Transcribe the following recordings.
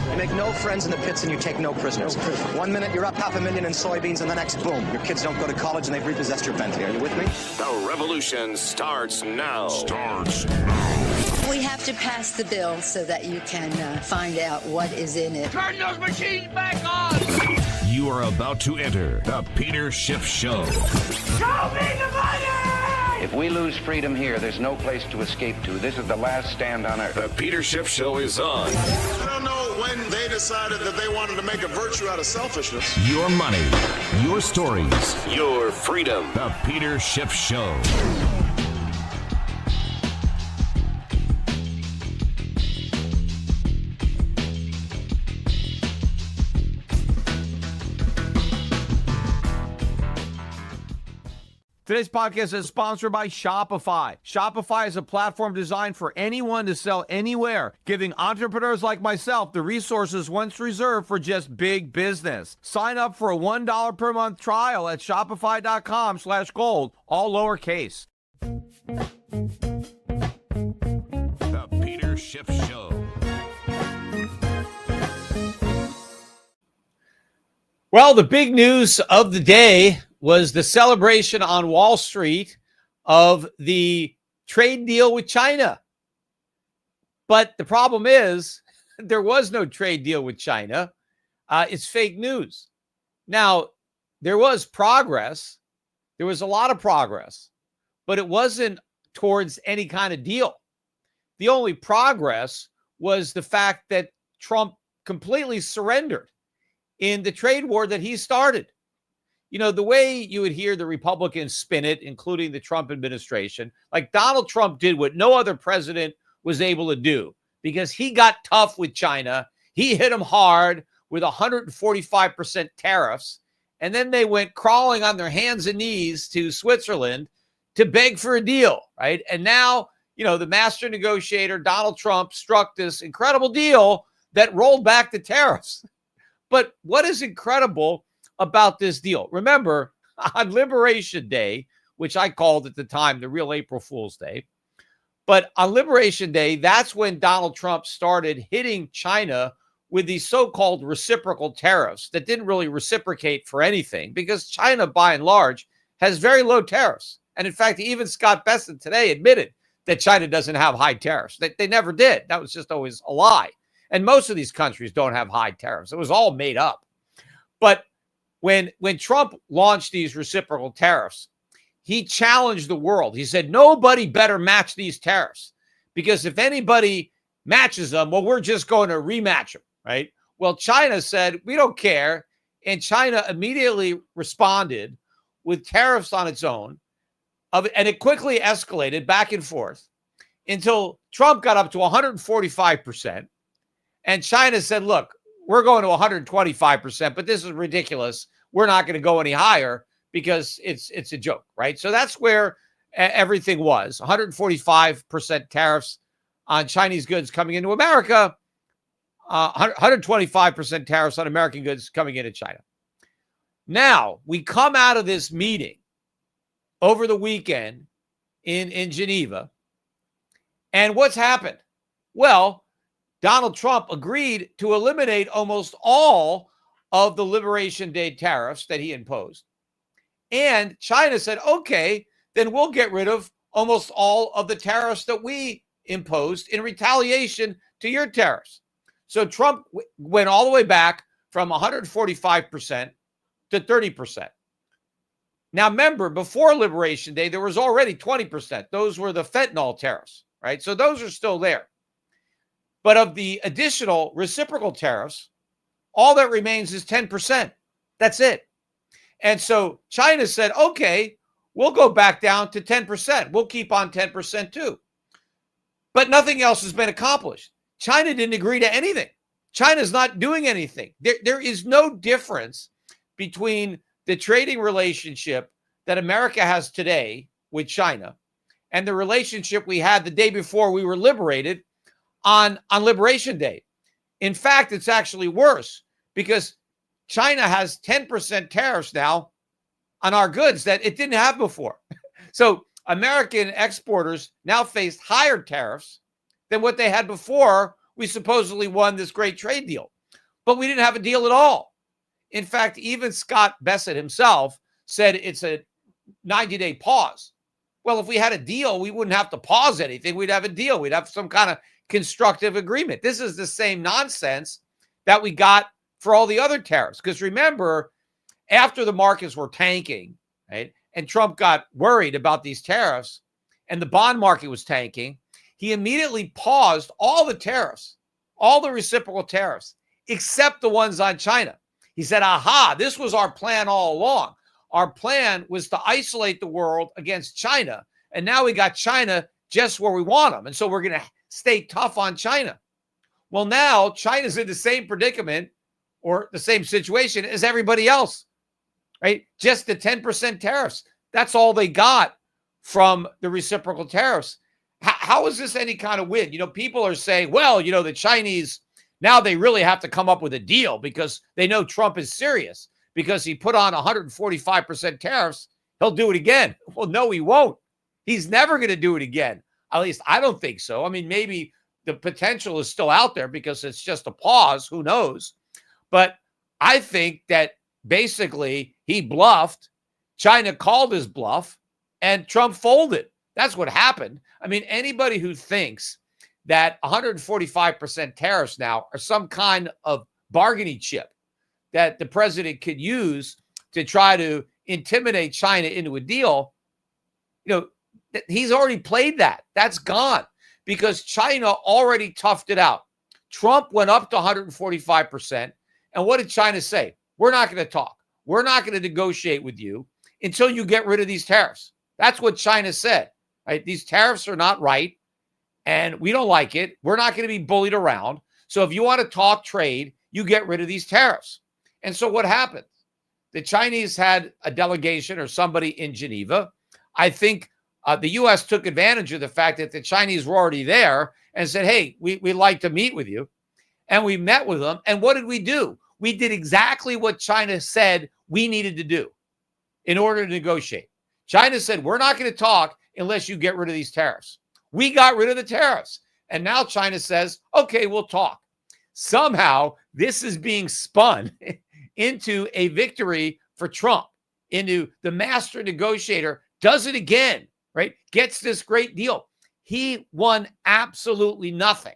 You make no friends in the pits and you take no prisoners. 1 minute you're up $500,000 in soybeans and the next, boom, your kids don't go to college and they've repossessed your Bentley. Are you with me? The revolution starts now. We have to pass the bill so that you can find out what is in it. Turn those machines back on! You are about to enter the Peter Schiff Show. Show me the money! If we lose freedom here, there's no place to escape to. This is the last stand on earth. The Peter Schiff Show is on. I don't know when they decided that they wanted to make a virtue out of selfishness. Your money, your stories, your freedom. The Peter Schiff Show. Today's podcast is sponsored by Shopify. Shopify is a platform designed for anyone to sell anywhere, giving entrepreneurs like myself the resources once reserved for just big business. Sign up for a $1 per month trial at shopify.com/gold, all lowercase. The Peter Schiff Show. Well, the big news of the day was the celebration on Wall Street of the trade deal with China. But the problem is there was no trade deal with China. It's fake news. Now, there was progress. There was a lot of progress, but it wasn't towards any kind of deal. The only progress was the fact that Trump completely surrendered in the trade war that he started. You know, the way you would hear the Republicans spin it, including the Trump administration, like Donald Trump did what no other president was able to do because he got tough with China. He hit them hard with 145% tariffs. And then they went crawling on their hands and knees to Switzerland to beg for a deal, right? And now, you know, the master negotiator, Donald Trump, struck this incredible deal that rolled back the tariffs. But what is incredible about this deal? Remember, on Liberation Day, which I called at the time the real April Fool's Day, but on Liberation Day, that's when Donald Trump started hitting China with these so-called reciprocal tariffs that didn't really reciprocate for anything because China, by and large, has very low tariffs. And in fact, even Scott Bessent today admitted that China doesn't have high tariffs. They never did. That was just always a lie. And most of these countries don't have high tariffs. It was all made up. But when Trump launched these reciprocal tariffs, he challenged the world. He said, nobody better match these tariffs because if anybody matches them, well, we're just going to rematch them, right? Well, China said, we don't care. And China immediately responded with tariffs on its own. And it quickly escalated back and forth until Trump got up to 145%. And China said, look, we're going to 125%, but this is ridiculous. We're not going to go any higher because it's a joke, right? So that's where everything was. 145% tariffs on Chinese goods coming into America, 125% tariffs on American goods coming into China. Now, we come out of this meeting over the weekend in Geneva, and what's happened? Well, Donald Trump agreed to eliminate almost all of the Liberation Day tariffs that he imposed. And China said, okay, then we'll get rid of almost all of the tariffs that we imposed in retaliation to your tariffs. So Trump went all the way back from 145% to 30%. Now, remember, before Liberation Day, there was already 20%. Those were the fentanyl tariffs, right? So those are still there. But of the additional reciprocal tariffs, all that remains is 10%. That's it. And so China said, okay, we'll go back down to 10%. We'll keep on 10% too. But nothing else has been accomplished. China didn't agree to anything. China's not doing anything. There is no difference between the trading relationship that America has today with China and the relationship we had the day before we were liberated on Liberation Day. In fact, it's actually worse because China has 10% tariffs now on our goods that it didn't have before. So American exporters now face higher tariffs than what they had before we supposedly won this great trade deal. but we didn't have a deal at all. In fact, even Scott Bessent himself said it's a 90-day pause. Well, if we had a deal, we wouldn't have to pause anything. We'd have a deal. We'd have some kind of constructive agreement. This is the same nonsense that we got for all the other tariffs. Because remember, after the markets were tanking, right, and Trump got worried about these tariffs and the bond market was tanking, he immediately paused all the tariffs, all the reciprocal tariffs, except the ones on China. He said, aha, this was our plan all along. Our plan was to isolate the world against China. And now we got China just where we want them. And so we're going to stay tough on China. Well, now China's in the same predicament or the same situation as everybody else, right? Just the 10% tariffs. That's all they got from the reciprocal tariffs. How is this any kind of win? You know, people are saying, well, you know, the Chinese, now they really have to come up with a deal because they know Trump is serious because he put on 145% tariffs. He'll do it again. Well, no, he won't. He's never going to do it again. At least I don't think so. I mean, maybe the potential is still out there because it's just a pause. Who knows? But I think that basically he bluffed. China called his bluff and Trump folded. That's what happened. I mean, anybody who thinks that 145% tariffs now are some kind of bargaining chip that the president could use to try to intimidate China into a deal, you know, he's already played that. That's gone because China already toughed it out. Trump went up to 145%. And what did China say? We're not going to talk. We're not going to negotiate with you until you get rid of these tariffs. That's what China said, right? These tariffs are not right. And we don't like it. We're not going to be bullied around. So if you want to talk trade, you get rid of these tariffs. And so what happened? The Chinese had a delegation or somebody in Geneva. I think the U.S. took advantage of the fact that the Chinese were already there and said, hey, we'd like to meet with you. And we met with them. And what did we do? We did exactly what China said we needed to do in order to negotiate. China said, we're not going to talk unless you get rid of these tariffs. We got rid of the tariffs. And now China says, okay, we'll talk. Somehow this is being spun into a victory for Trump, into the master negotiator, does it again, right? Gets this great deal. He won absolutely nothing.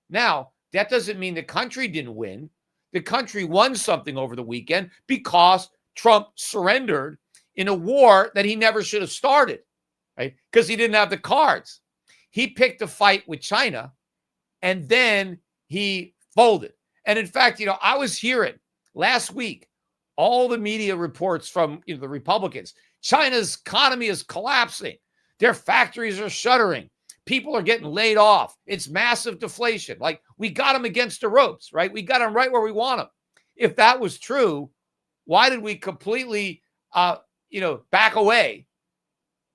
Now, that doesn't mean the country didn't win. The country won something over the weekend because Trump surrendered in a war that he never should have started, right? Because he didn't have the cards. He picked a fight with China, and then he folded. And in fact, you know, I was hearing last week all the media reports from the Republicans. China's economy is collapsing. Their factories are shuttering. People are getting laid off. It's massive deflation. Like, we got them against the ropes, right? We got them right where we want them. If that was true, why did we completely, back away?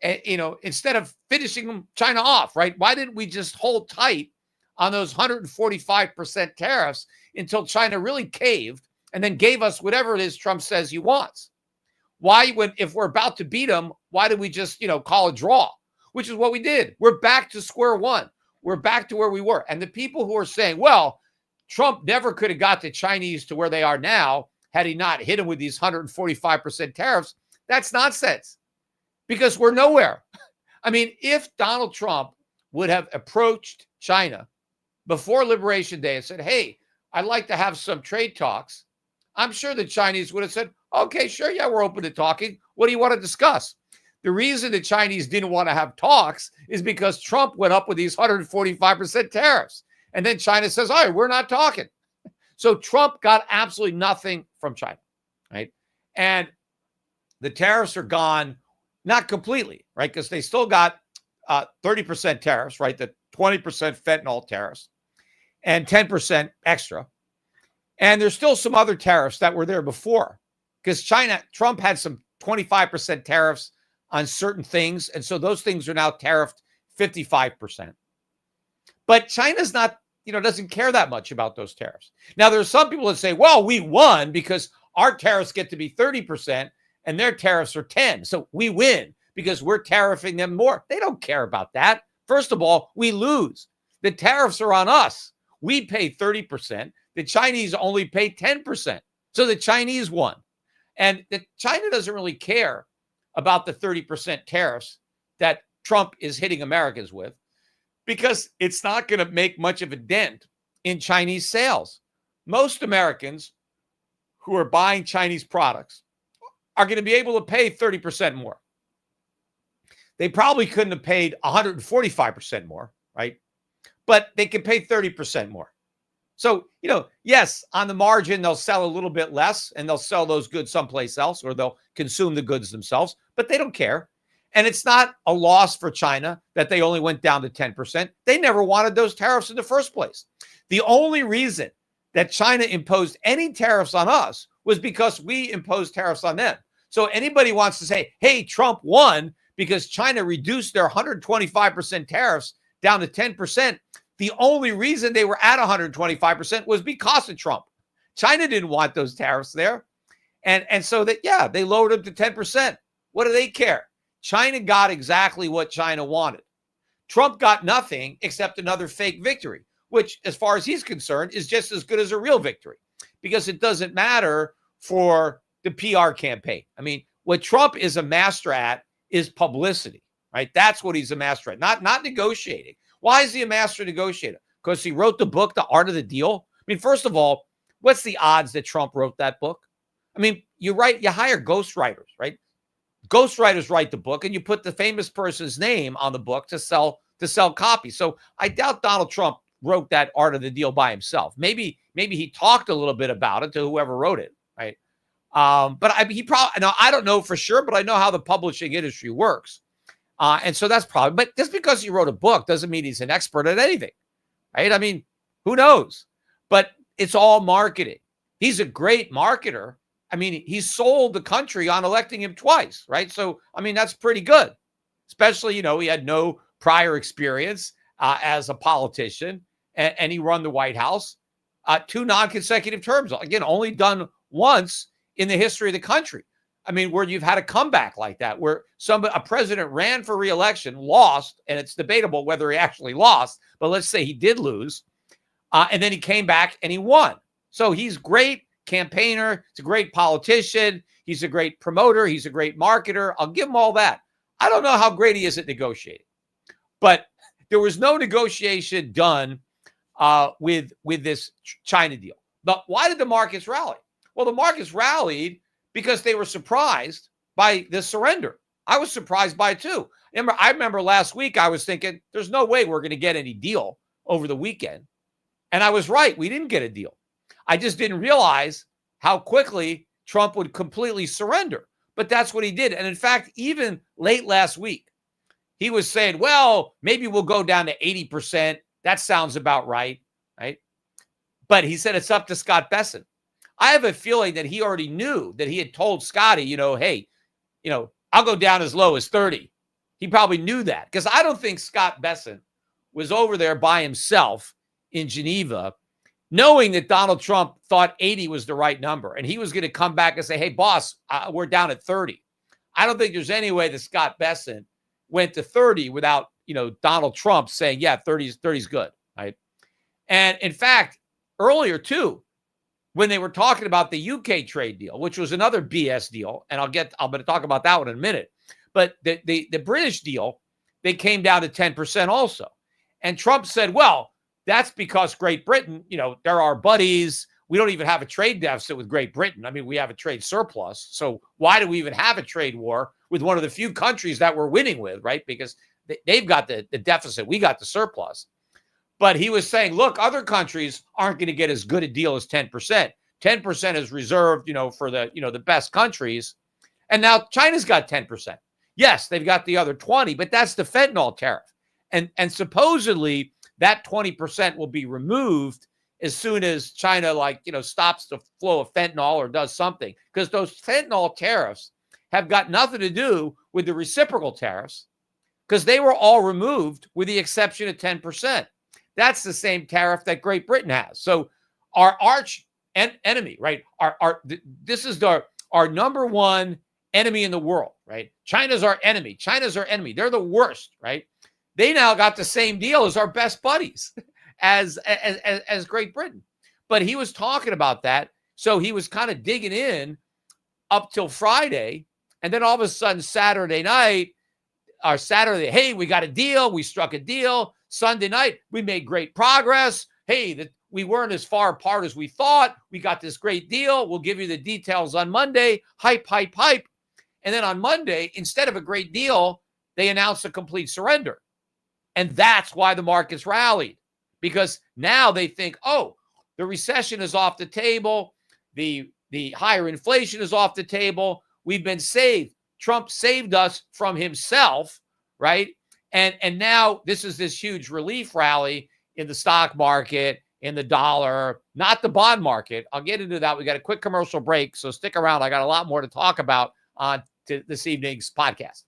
And, instead of finishing China off, right? Why didn't we just hold tight on those 145% tariffs until China really caved and then gave us whatever it is Trump says he wants? Why, if we're about to beat him, why did we just, call a draw? Which is what we did. We're back to square one. We're back to where we were. And the people who are saying, well, Trump never could have got the Chinese to where they are now had he not hit them with these 145% tariffs, that's nonsense. Because we're nowhere. I mean, if Donald Trump would have approached China before Liberation Day and said, hey, I'd like to have some trade talks, I'm sure the Chinese would have said, okay, sure, yeah, we're open to talking. What do you want to discuss? The reason the Chinese didn't want to have talks is because Trump went up with these 145% tariffs. And then China says, all right, we're not talking. So Trump got absolutely nothing from China, right? And the tariffs are gone. Not completely, right? Because they still got 30% tariffs, right? The 20% fentanyl tariffs and 10% extra. And there's still some other tariffs that were there before because Trump had some 25% tariffs on certain things. And so those things are now tariffed 55%. But China's not, doesn't care that much about those tariffs. Now, there's some people that say, well, we won because our tariffs get to be 30%. And their tariffs are 10. So we win because we're tariffing them more. They don't care about that. First of all, we lose. The tariffs are on us. We pay 30%. the Chinese only pay 10%. So the Chinese won. And China doesn't really care about the 30% tariffs that Trump is hitting Americans with, because it's not going to make much of a dent in Chinese sales. Most Americans who are buying Chinese products are going to be able to pay 30% more. They probably couldn't have paid 145% more, right? But they can pay 30% more. So, yes, on the margin, they'll sell a little bit less and they'll sell those goods someplace else, or they'll consume the goods themselves, but they don't care. And it's not a loss for China that they only went down to 10%. They never wanted those tariffs in the first place. The only reason that China imposed any tariffs on us was because we imposed tariffs on them. So anybody wants to say, hey, Trump won because China reduced their 125% tariffs down to 10%. The only reason they were at 125% was because of Trump. China didn't want those tariffs there. And so that, yeah, they lowered them to 10%. What do they care? China got exactly what China wanted. Trump got nothing except another fake victory, which, as far as he's concerned, is just as good as a real victory, because it doesn't matter for the PR campaign. I mean, what Trump is a master at is publicity, right? That's what he's a master at, not negotiating. Why is he a master negotiator? Because he wrote the book, The Art of the Deal. I mean, first of all, what's the odds that Trump wrote that book? I mean, you hire ghostwriters, right? Ghostwriters write the book, and you put the famous person's name on the book to sell copies. So I doubt Donald Trump wrote that Art of the Deal by himself. Maybe he talked a little bit about it to whoever wrote it, right? But he probably, now I don't know for sure, but I know how the publishing industry works. And so that's probably, but just because he wrote a book doesn't mean he's an expert at anything, right? I mean, who knows? But it's all marketing. He's a great marketer. I mean, he sold the country on electing him twice, right? So, I mean, that's pretty good, especially, he had no prior experience as a politician, and he run the White House 2 non-consecutive terms. Again, only done once in the history of the country. I mean, where you've had a comeback like that, where a president ran for re-election, lost, and it's debatable whether he actually lost, but let's say he did lose, and then he came back and he won. So he's great campaigner. He's a great politician. He's a great promoter. He's a great marketer. I'll give him all that. I don't know how great he is at negotiating, but there was no negotiation done with this China deal. But why did the markets rally? Well, the markets rallied because they were surprised by the surrender. I was surprised by it too. I remember last week I was thinking, there's no way we're going to get any deal over the weekend. And I was right. We didn't get a deal. I just didn't realize how quickly Trump would completely surrender. But that's what he did. And in fact, even late last week, he was saying, well, maybe we'll go down to 80%. That sounds about right, right? But he said it's up to Scott Bessent. I have a feeling that he already knew that he had told Scotty, hey, I'll go down as low as 30. He probably knew that, because I don't think Scott Bessent was over there by himself in Geneva, knowing that Donald Trump thought 80 was the right number. And he was going to come back and say, hey, boss, we're down at 30. I don't think there's any way that Scott Bessent went to 30 without, Donald Trump saying, yeah, 30's good, right? And in fact, earlier too, when they were talking about the UK trade deal, which was another BS deal, and I'm going to talk about that one in a minute. But the British deal, they came down to 10% also. And Trump said, well, that's because Great Britain, they're our buddies. We don't even have a trade deficit with Great Britain. I mean, we have a trade surplus. So why do we even have a trade war with one of the few countries that we're winning with, right? Because they've got the deficit. We got the surplus. But he was saying, look, other countries aren't going to get as good a deal as 10%. 10% is reserved, for the best countries. And now China's got 10%. Yes, they've got the other 20, but that's the fentanyl tariff. And supposedly that 20% will be removed as soon as China, stops the flow of fentanyl or does something. Because those fentanyl tariffs have got nothing to do with the reciprocal tariffs, because they were all removed with the exception of 10%. That's the same tariff that Great Britain has. So our arch enemy, right? This is our number one enemy in the world, right? China's our enemy. China's our enemy. They're the worst, right? They now got the same deal as our best buddies, as Great Britain. But he was talking about that. So he was kind of digging in up till Friday. And then all of a sudden, Saturday night, or Saturday, hey, we got a deal. We struck a deal. Sunday night, we made great progress. Hey, we weren't as far apart as we thought. We got this great deal. We'll give you the details on Monday. Hype, hype, hype. And then on Monday, instead of a great deal, they announced a complete surrender. And that's why the markets rallied, because now they think, oh, the recession is off the table. The higher inflation is off the table. We've been saved. Trump saved us from himself, right? And now this is this huge relief rally in the stock market, in the dollar, not the bond market. I'll get into that. We got a quick commercial break, so stick around. I got a lot more to talk about on this evening's podcast.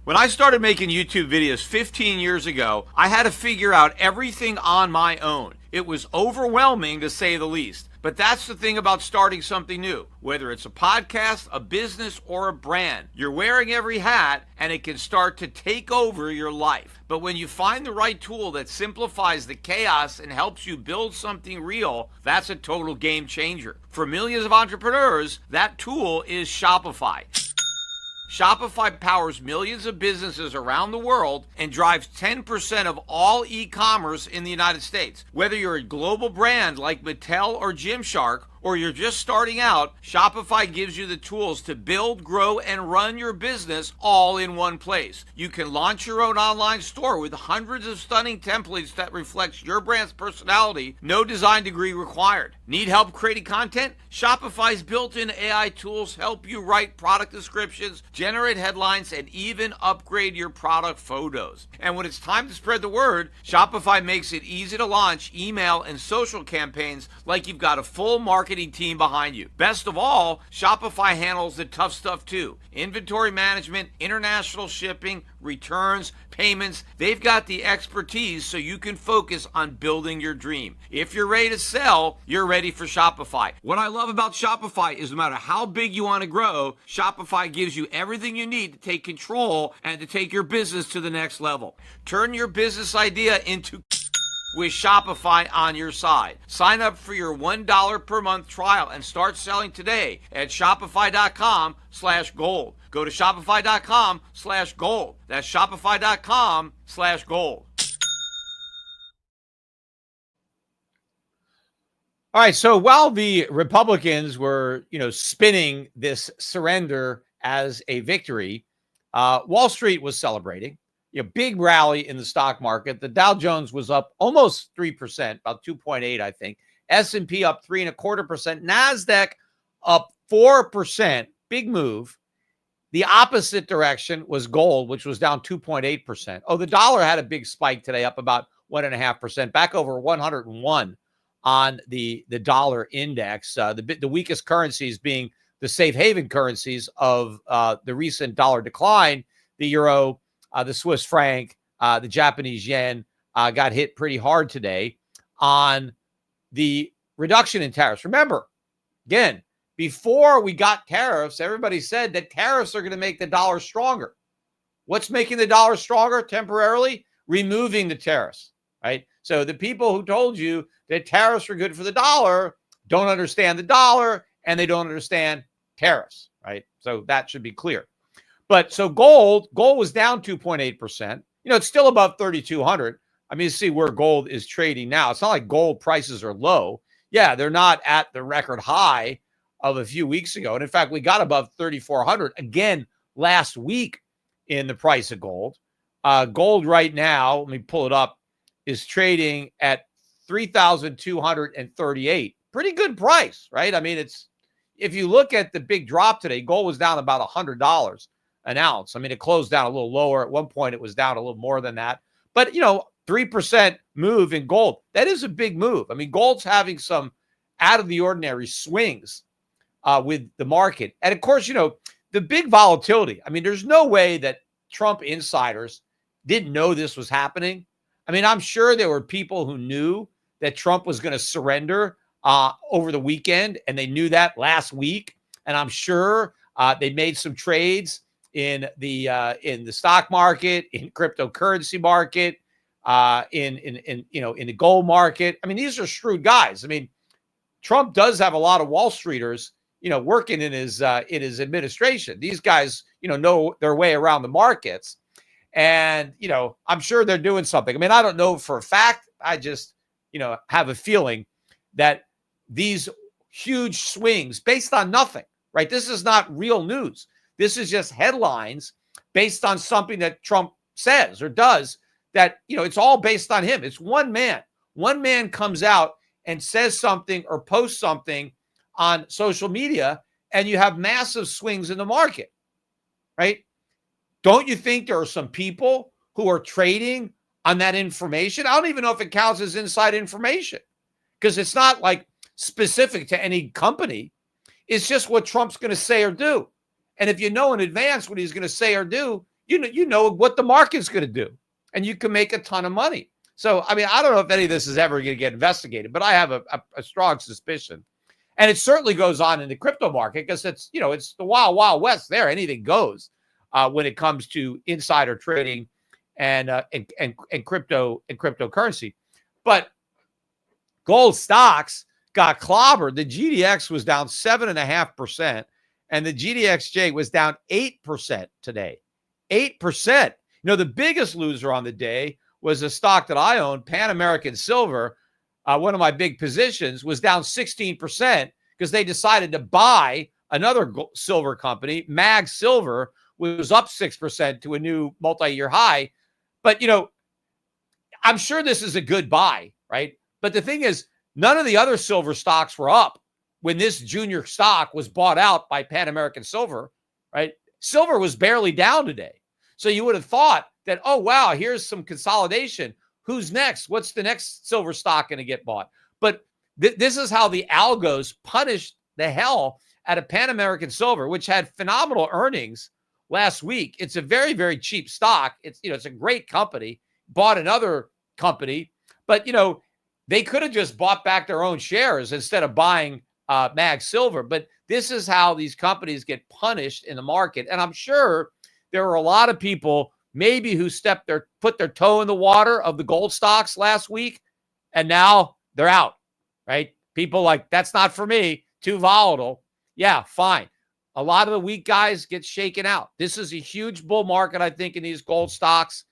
When I started making YouTube videos 15 years ago, I had to figure out everything on my own. It was overwhelming, to say the least. But that's the thing about starting something new. Whether it's a podcast, a business, or a brand, you're wearing every hat and it can start to take over your life. But when you find the right tool that simplifies the chaos and helps you build something real, that's a total game changer. For millions of entrepreneurs, that tool is Shopify. Shopify powers millions of businesses around the world and drives 10% of all e-commerce in the United States. Whether you're a global brand like Mattel or Gymshark, or you're just starting out, Shopify gives you the tools to build, grow, and run your business all in one place. You can launch your own online store with hundreds of stunning templates that reflects your brand's personality, no design degree required. Need help creating content? Shopify's built-in AI tools help you write product descriptions, generate headlines, and even upgrade your product photos. And when it's time to spread the word, Shopify makes it easy to launch email and social campaigns like you've got a full marketing team behind you. Best of all, Shopify handles the tough stuff too. Inventory management, international shipping, returns, payments. They've got the expertise so you can focus on building your dream. If you're ready to sell, you're ready for Shopify. What I love about Shopify is no matter how big you want to grow, Shopify gives you everything you need to take control and to take your business to the next level. Turn your business idea into with Shopify on your side. Sign up for your $1 per month trial and start selling today at shopify.com/gold. Go to shopify.com/gold. That's shopify.com/gold. All right, so while the Republicans were, spinning this surrender as a victory, Wall Street was celebrating. Big rally in the stock market. The Dow Jones was up almost 3%, about 2.8, I think. S&P up 3.25%. NASDAQ up 4%. Big move. The opposite direction was gold, which was down 2.8%. Oh, the dollar had a big spike today, up about 1.5%, back over 101 on the dollar index. The weakest currencies being the safe haven currencies of the recent dollar decline, the euro, the Swiss franc, the Japanese yen got hit pretty hard today on the reduction in tariffs. Remember, again, before we got tariffs, everybody said that tariffs are going to make the dollar stronger. What's making the dollar stronger temporarily? Removing the tariffs, right? So the people who told you that tariffs were good for the dollar don't understand the dollar and they don't understand tariffs, right? So that should be clear. But so gold was down 2.8%. It's still above 3,200. I mean, see where gold is trading now. It's not like gold prices are low. Yeah, they're not at the record high of a few weeks ago. And in fact, we got above 3,400 again last week in the price of gold. Gold right now, let me pull it up, is trading at 3,238. Pretty good price, right? I mean, if you look at the big drop today, gold was down about $100 an ounce. I mean, it closed down a little lower. At one point, it was down a little more than that. But, 3% move in gold, that is a big move. I mean, gold's having some out of the ordinary swings with the market. And of course, the big volatility. I mean, there's no way that Trump insiders didn't know this was happening. I mean, I'm sure there were people who knew that Trump was going to surrender over the weekend, and they knew that last week. And I'm sure they made some trades in the stock market, in cryptocurrency market, in the gold market. I mean, these are shrewd guys. I mean, Trump does have a lot of Wall Streeters, working in his administration. These guys, know their way around the markets. And, I'm sure they're doing something. I mean, I don't know for a fact. I just, have a feeling that these huge swings based on nothing, right? This is not real news. This is just headlines based on something that Trump says or does that, it's all based on him. It's one man. One man comes out and says something or posts something on social media, and you have massive swings in the market, right? Don't you think there are some people who are trading on that information? I don't even know if it counts as inside information because it's not like specific to any company. It's just what Trump's going to say or do. And if you know in advance what he's going to say or do, you know what the market's going to do, and you can make a ton of money. So, I mean, I don't know if any of this is ever going to get investigated, but I have a strong suspicion. And it certainly goes on in the crypto market because it's, it's the wild, wild west there. Anything goes when it comes to insider trading and cryptocurrency. But gold stocks got clobbered. The GDX was down 7.5%, and the GDXJ was down 8% today. 8%. The biggest loser on the day was a stock that I own, Pan American Silver. One of my big positions was down 16% because they decided to buy another silver company, Mag Silver, which was up 6% to a new multi-year high. But, I'm sure this is a good buy, right? But the thing is, none of the other silver stocks were up when this junior stock was bought out by Pan American Silver, right? Silver was barely down today. So you would have thought that, oh, wow, here's some consolidation. Who's next? What's the next silver stock going to get bought? But this is how the algos punished the hell out of Pan American Silver, which had phenomenal earnings last week. It's a very, very cheap stock. It's, it's a great company, bought another company, but, they could have just bought back their own shares instead of buying Mag Silver. But this is how these companies get punished in the market. And I'm sure there were a lot of people maybe who put their toe in the water of the gold stocks last week, and now they're out, right? People like, that's not for me, too volatile. Yeah, fine. A lot of the weak guys get shaken out. This is a huge bull market, I think, in these gold stocks.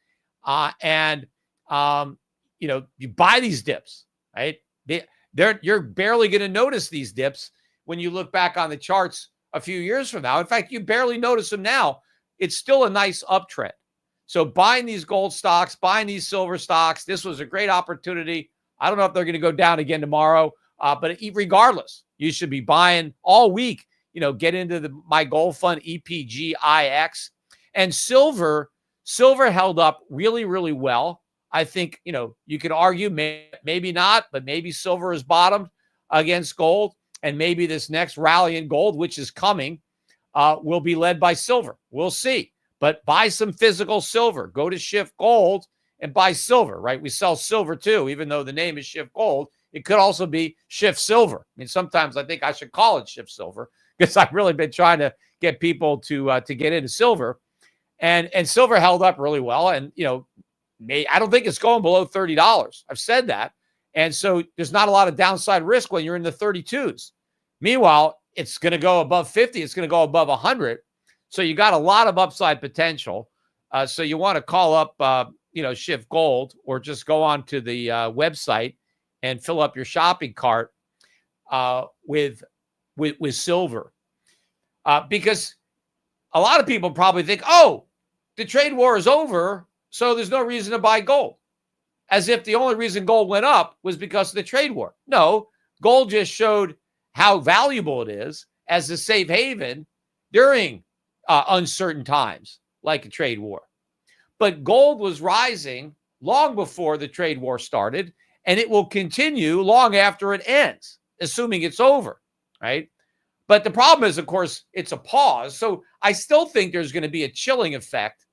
You buy these dips, right? You're barely going to notice these dips when you look back on the charts a few years from now. In fact, you barely notice them now. It's still a nice uptrend. So buying these gold stocks, buying these silver stocks, this was a great opportunity. I don't know if they're going to go down again tomorrow, but regardless, you should be buying all week. Get into my gold fund, EPGIX. And silver held up really, really well. I think, you could argue maybe not, but maybe silver is bottomed against gold. And maybe this next rally in gold, which is coming, will be led by silver. We'll see. But buy some physical silver. Go to Schiff Gold and buy silver, right? We sell silver too, even though the name is Schiff Gold. It could also be Schiff Silver. I mean, sometimes I think I should call it Schiff Silver because I've really been trying to get people to get into silver. And silver held up really well. And, I don't think it's going below $30. I've said that. And so there's not a lot of downside risk when you're in the 32s. Meanwhile, it's going to go above 50. It's going to go above 100. So you got a lot of upside potential. So you want to call up, Schiff Gold, or just go on to the website and fill up your shopping cart with silver. Because a lot of people probably think, oh, the trade war is over, so there's no reason to buy gold. As if the only reason gold went up was because of the trade war. No, gold just showed how valuable it is as a safe haven during uncertain times like a trade war. But gold was rising long before the trade war started, and it will continue long after it ends, assuming it's over, right? But the problem is, of course, it's a pause. So I still think there's going to be a chilling effect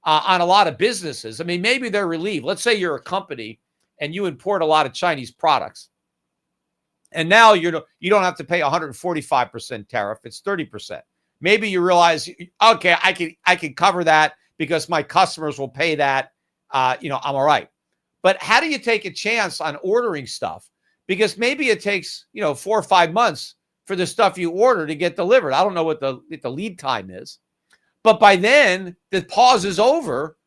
on a lot of businesses. I mean, maybe they're relieved. Let's say you're a company and you import a lot of Chinese products. And now you don't have to pay 145% tariff. It's 30%. Maybe you realize, okay, I can cover that because my customers will pay that. I'm all right. But how do you take a chance on ordering stuff? because maybe it takes, 4 or 5 months for the stuff you order to get delivered. I don't know what the lead time is, but by then the pause is over,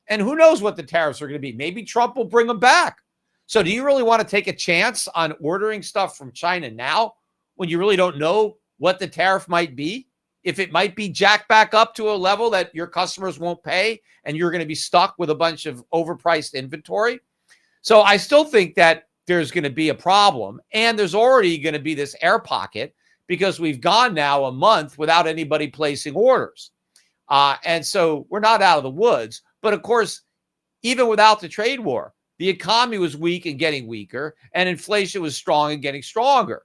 and who knows what the tariffs are going to be. Maybe Trump will bring them back. So do you really want to take a chance on ordering stuff from China now when you really don't know what the tariff might be? If it might be jacked back up to a level that your customers won't pay and you're going to be stuck with a bunch of overpriced inventory. So I still think that there's going to be a problem, and there's already going to be this air pocket because we've gone now a month without anybody placing orders. And so we're not out of the woods. But of course, even without the trade war, the economy was weak and getting weaker, and inflation was strong and getting stronger.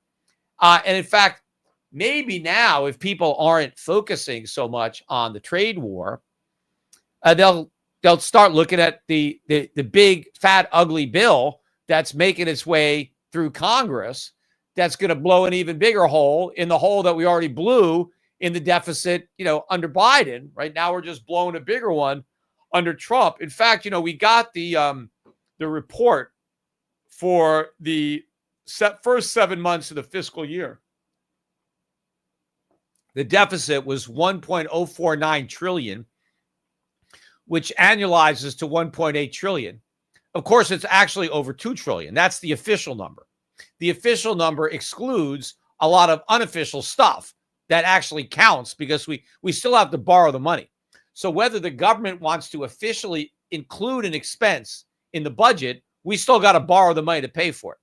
And in fact, maybe now, if people aren't focusing so much on the trade war, they'll start looking at the big, fat, ugly bill that's making its way through Congress that's going to blow an even bigger hole in the hole that we already blew in the deficit, under Biden. Right now, we're just blowing a bigger one under Trump. In fact, we got the report for the first 7 months of the fiscal year. The deficit was 1.049 trillion, which annualizes to 1.8 trillion. Of course, it's actually over 2 trillion. That's the official number. The official number excludes a lot of unofficial stuff that actually counts because we still have to borrow the money. So whether the government wants to officially include an expense in the budget, we still got to borrow the money to pay for it.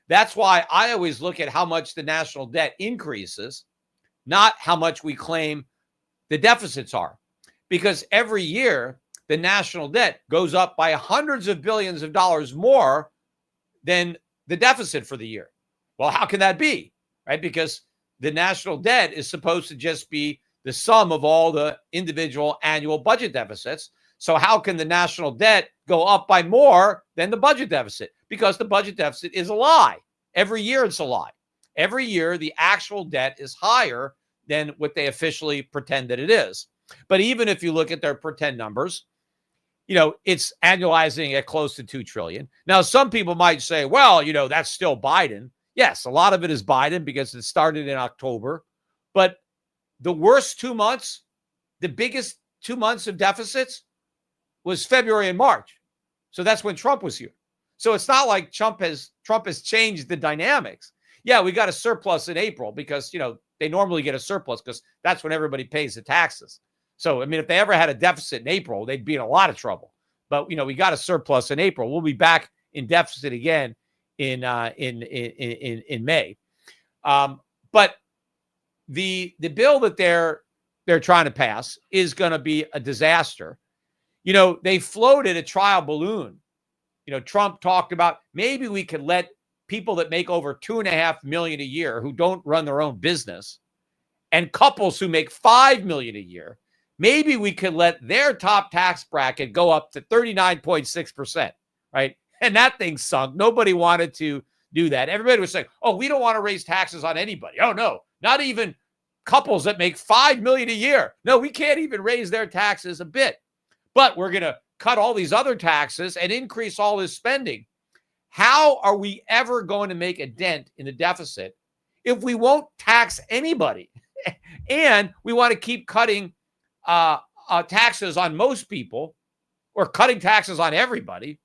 That's why I always look at how much the national debt increases, not how much we claim the deficits are. Because every year, the national debt goes up by hundreds of billions of dollars more than the deficit for the year. Well, how can that be? Right? Because the national debt is supposed to just be the sum of all the individual annual budget deficits. So how can the national debt go up by more than the budget deficit? Because the budget deficit is a lie. Every year it's a lie. Every year the actual debt is higher than what they officially pretend that it is. But even if you look at their pretend numbers, it's annualizing at close to 2 trillion. Now, some people might say, well, that's still Biden. Yes, a lot of it is Biden because it started in October. But the worst 2 months, the biggest 2 months of deficits was February and March. So that's when Trump was here. So it's not like Trump has changed the dynamics. Yeah, we got a surplus in April because, they normally get a surplus because that's when everybody pays the taxes. So, if they ever had a deficit in April, they'd be in a lot of trouble. But, we got a surplus in April. We'll be back in deficit again in May. But the bill that they're trying to pass is going to be a disaster. They floated a trial balloon. Trump talked about maybe we could let people that make over $2.5 million a year who don't run their own business and couples who make $5 million a year, maybe we could let their top tax bracket go up to 39.6%, right? And that thing sunk. Nobody wanted to do that. Everybody was saying, oh, we don't want to raise taxes on anybody. Oh, no, not even couples that make $5 million a year. No, we can't even raise their taxes a bit. But we're going to cut all these other taxes and increase all this spending. How are we ever going to make a dent in the deficit if we won't tax anybody? And we want to keep cutting taxes on most people or cutting taxes on everybody.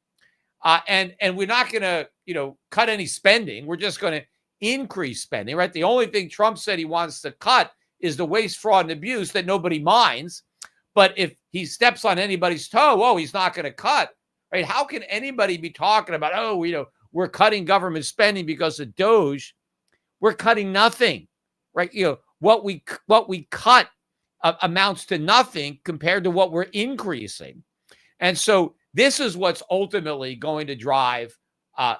And we're not going to, cut any spending. We're just going to increase spending, right? The only thing Trump said he wants to cut is the waste, fraud, and abuse that nobody minds. But if he steps on anybody's toe, he's not going to cut, right? How can anybody be talking about, we're cutting government spending because of Doge? We're cutting nothing, right? What we cut amounts to nothing compared to what we're increasing. And so this is what's ultimately going to drive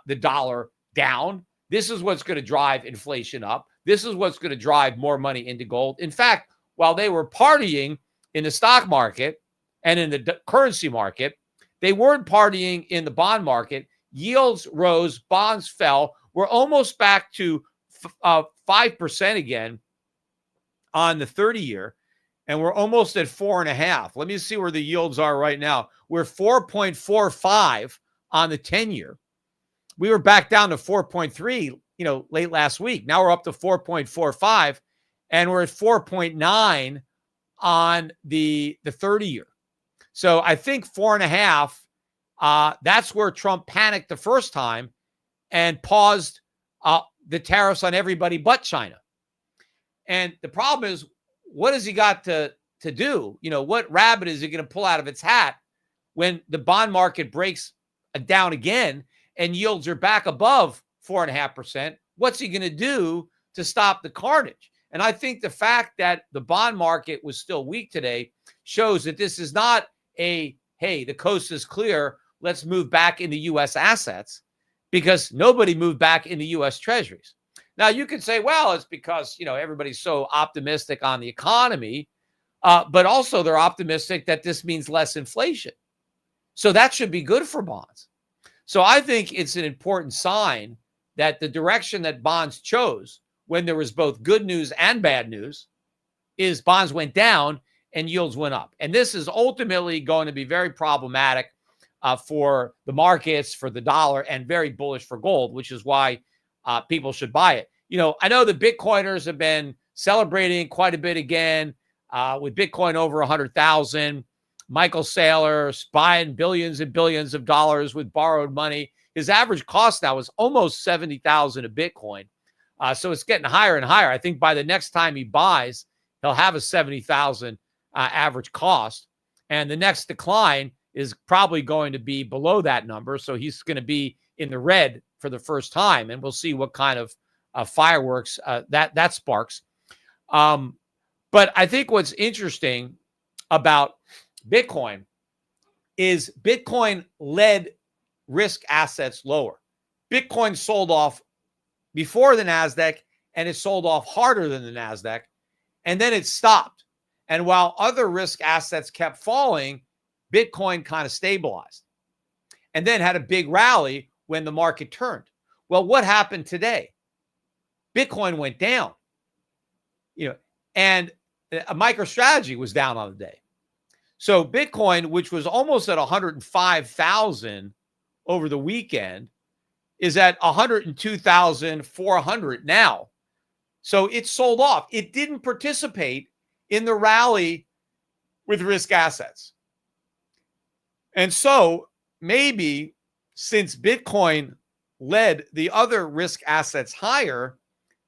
the dollar down. This is what's going to drive inflation up. This is what's going to drive more money into gold. In fact, while they were partying in the stock market and in the currency market, they weren't partying in the bond market. Yields rose, bonds fell. We're almost back to 5% again on the 30-year, and we're almost at 4.5. Let me see where the yields are right now. We're 4.45 on the 10-year. we were back down to 4.3, late last week. Now we're up to 4.45, and we're at 4.9 on the 30-year. So I think 4.5, that's where Trump panicked the first time and paused the tariffs on everybody but China. And the problem is, what has he got to do? What rabbit is he going to pull out of its hat when the bond market breaks down again and yields are back above 4.5%? What's he going to do to stop the carnage? And I think the fact that the bond market was still weak today shows that this is not hey, the coast is clear, let's move back into U.S. assets, because nobody moved back into U.S. treasuries. Now, you could say, well, it's because, everybody's so optimistic on the economy, but also they're optimistic that this means less inflation. So that should be good for bonds. So I think it's an important sign that the direction that bonds chose when there was both good news and bad news is bonds went down and yields went up. And this is ultimately going to be very problematic for the markets, for the dollar, and very bullish for gold, which is why people should buy it. I know the Bitcoiners have been celebrating quite a bit again with Bitcoin over 100,000. Michael Saylor buying billions and billions of dollars with borrowed money. His average cost now is almost 70,000 a Bitcoin. So it's getting higher and higher. I think by the next time he buys, he'll have a 70,000 average cost. And the next decline is probably going to be below that number. So he's going to be in the red for the first time. And we'll see what kind of fireworks that sparks. But I think what's interesting about Bitcoin is Bitcoin led risk assets lower. Bitcoin sold off before the NASDAQ, and it sold off harder than the NASDAQ, and then it stopped. And while other risk assets kept falling, Bitcoin kind of stabilized and then had a big rally when the market turned. Well, what happened today? Bitcoin went down, and a MicroStrategy was down on the day. So Bitcoin, which was almost at 105,000 over the weekend, is at 102,400 now. So it sold off. It didn't participate in the rally with risk assets. And so maybe since Bitcoin led the other risk assets higher,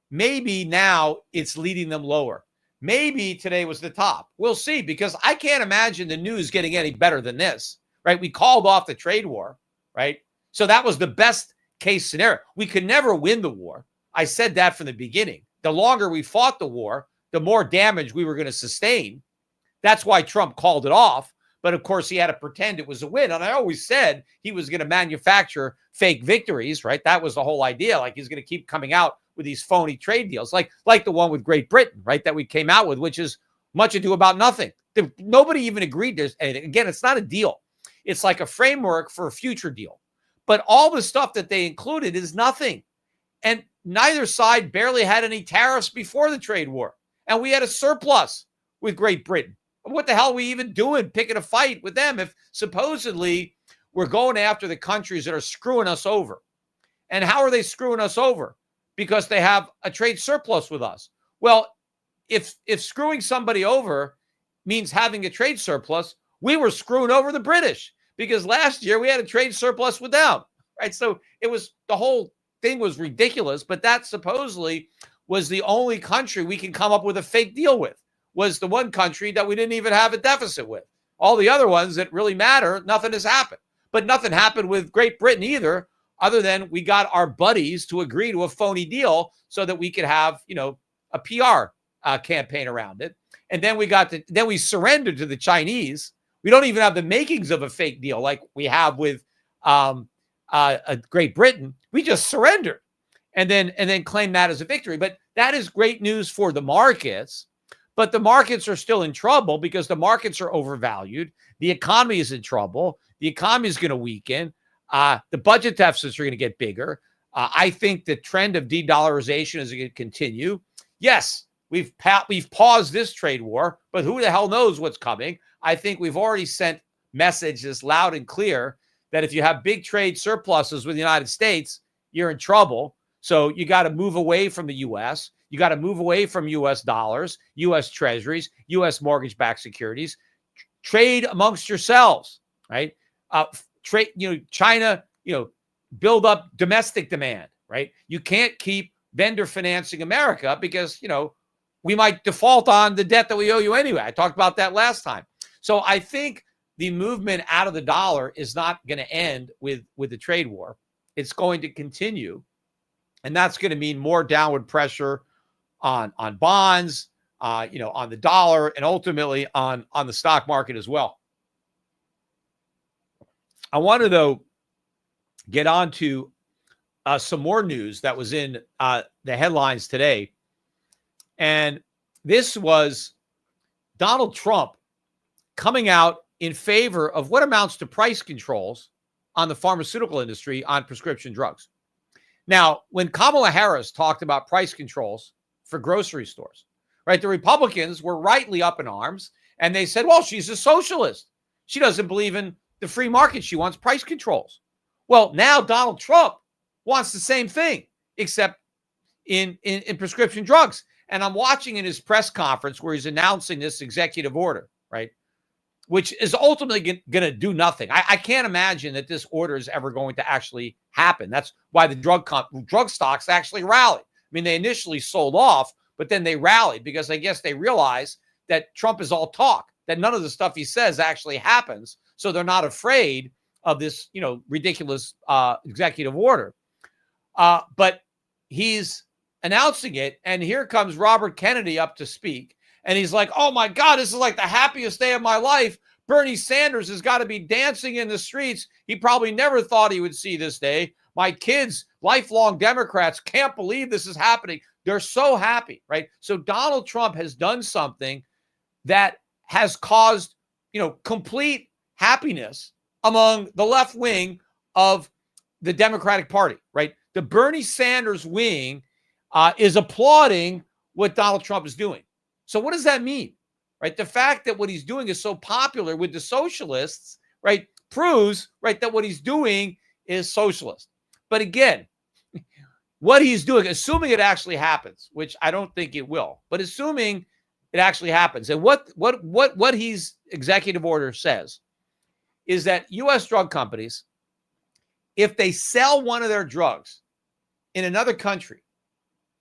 maybe now it's leading them lower. Maybe today was the top. We'll see, because I can't imagine the news getting any better than this, right? We called off the trade war, right? So that was the best case scenario. We could never win the war. I said that from the beginning. The longer we fought the war, the more damage we were going to sustain. That's why Trump called it off. But of course, he had to pretend it was a win. And I always said he was going to manufacture fake victories, right? That was the whole idea. Like, he's going to keep coming out with these phony trade deals, like the one with Great Britain, right, that we came out with, which is much ado about nothing. Nobody even agreed. Again, it's not a deal. It's like a framework for a future deal. But all the stuff that they included is nothing. And neither side barely had any tariffs before the trade war. And we had a surplus with Great Britain. What the hell are we even doing picking a fight with them if supposedly we're going after the countries that are screwing us over? And how are they screwing us over? Because they have a trade surplus with us. Well, if screwing somebody over means having a trade surplus, we were screwing over the British, because last year we had a trade surplus with them, right? So the whole thing was ridiculous, but that supposedly was the only country we can come up with a fake deal with, was the one country that we didn't even have a deficit with. All the other ones that really matter, nothing has happened. But nothing happened with Great Britain either, other than we got our buddies to agree to a phony deal so that we could have, a PR campaign around it. And then we surrendered to the Chinese. We don't even have the makings of a fake deal like we have with Great Britain. We just surrendered and then claim that as a victory. But that is great news for the markets. But the markets are still in trouble because the markets are overvalued. The economy is in trouble. The economy is going to weaken. The budget deficits are going to get bigger. I think the trend of de-dollarization is going to continue. Yes, we've paused this trade war, but who the hell knows what's coming? I think we've already sent messages loud and clear that if you have big trade surpluses with the United States, you're in trouble. So you got to move away from the U.S. You got to move away from U.S. dollars, U.S. treasuries, U.S. mortgage-backed securities. Trade amongst yourselves, right? Trade, China, build up domestic demand, right? You can't keep vendor financing America because, we might default on the debt that we owe you anyway. I talked about that last time. So I think the movement out of the dollar is not going to end with the trade war. It's going to continue. And that's going to mean more downward pressure on bonds, on the dollar, and ultimately on the stock market as well. I want to, though, get on to some more news that was in the headlines today. And this was Donald Trump coming out in favor of what amounts to price controls on the pharmaceutical industry on prescription drugs. Now, when Kamala Harris talked about price controls for grocery stores, right, the Republicans were rightly up in arms, and they said, well, she's a socialist. She doesn't believe in the free market. She wants price controls. Well, now Donald Trump wants the same thing, except in prescription drugs. And I'm watching in his press conference where he's announcing this executive order, right, which is ultimately going to do nothing. I can't imagine that this order is ever going to actually happen. That's why the drug stocks actually rallied. I mean, they initially sold off, but then they rallied because I guess they realize that Trump is all talk, that none of the stuff he says actually happens. So they're not afraid of this, ridiculous executive order. But he's announcing it, and here comes Robert Kennedy up to speak. And he's like, oh, my God, this is like the happiest day of my life. Bernie Sanders has got to be dancing in the streets. He probably never thought he would see this day. My kids, lifelong Democrats, can't believe this is happening. They're so happy, right? So Donald Trump has done something that has caused, complete happiness among the left wing of the Democratic Party, right? The Bernie Sanders wing is applauding what Donald Trump is doing. So what does that mean, right? The fact that what he's doing is so popular with the socialists, right, proves, right, that what he's doing is socialist. But again, what he's doing, assuming it actually happens, which I don't think it will, but assuming it actually happens, and what his executive order says is that U.S. drug companies, if they sell one of their drugs in another country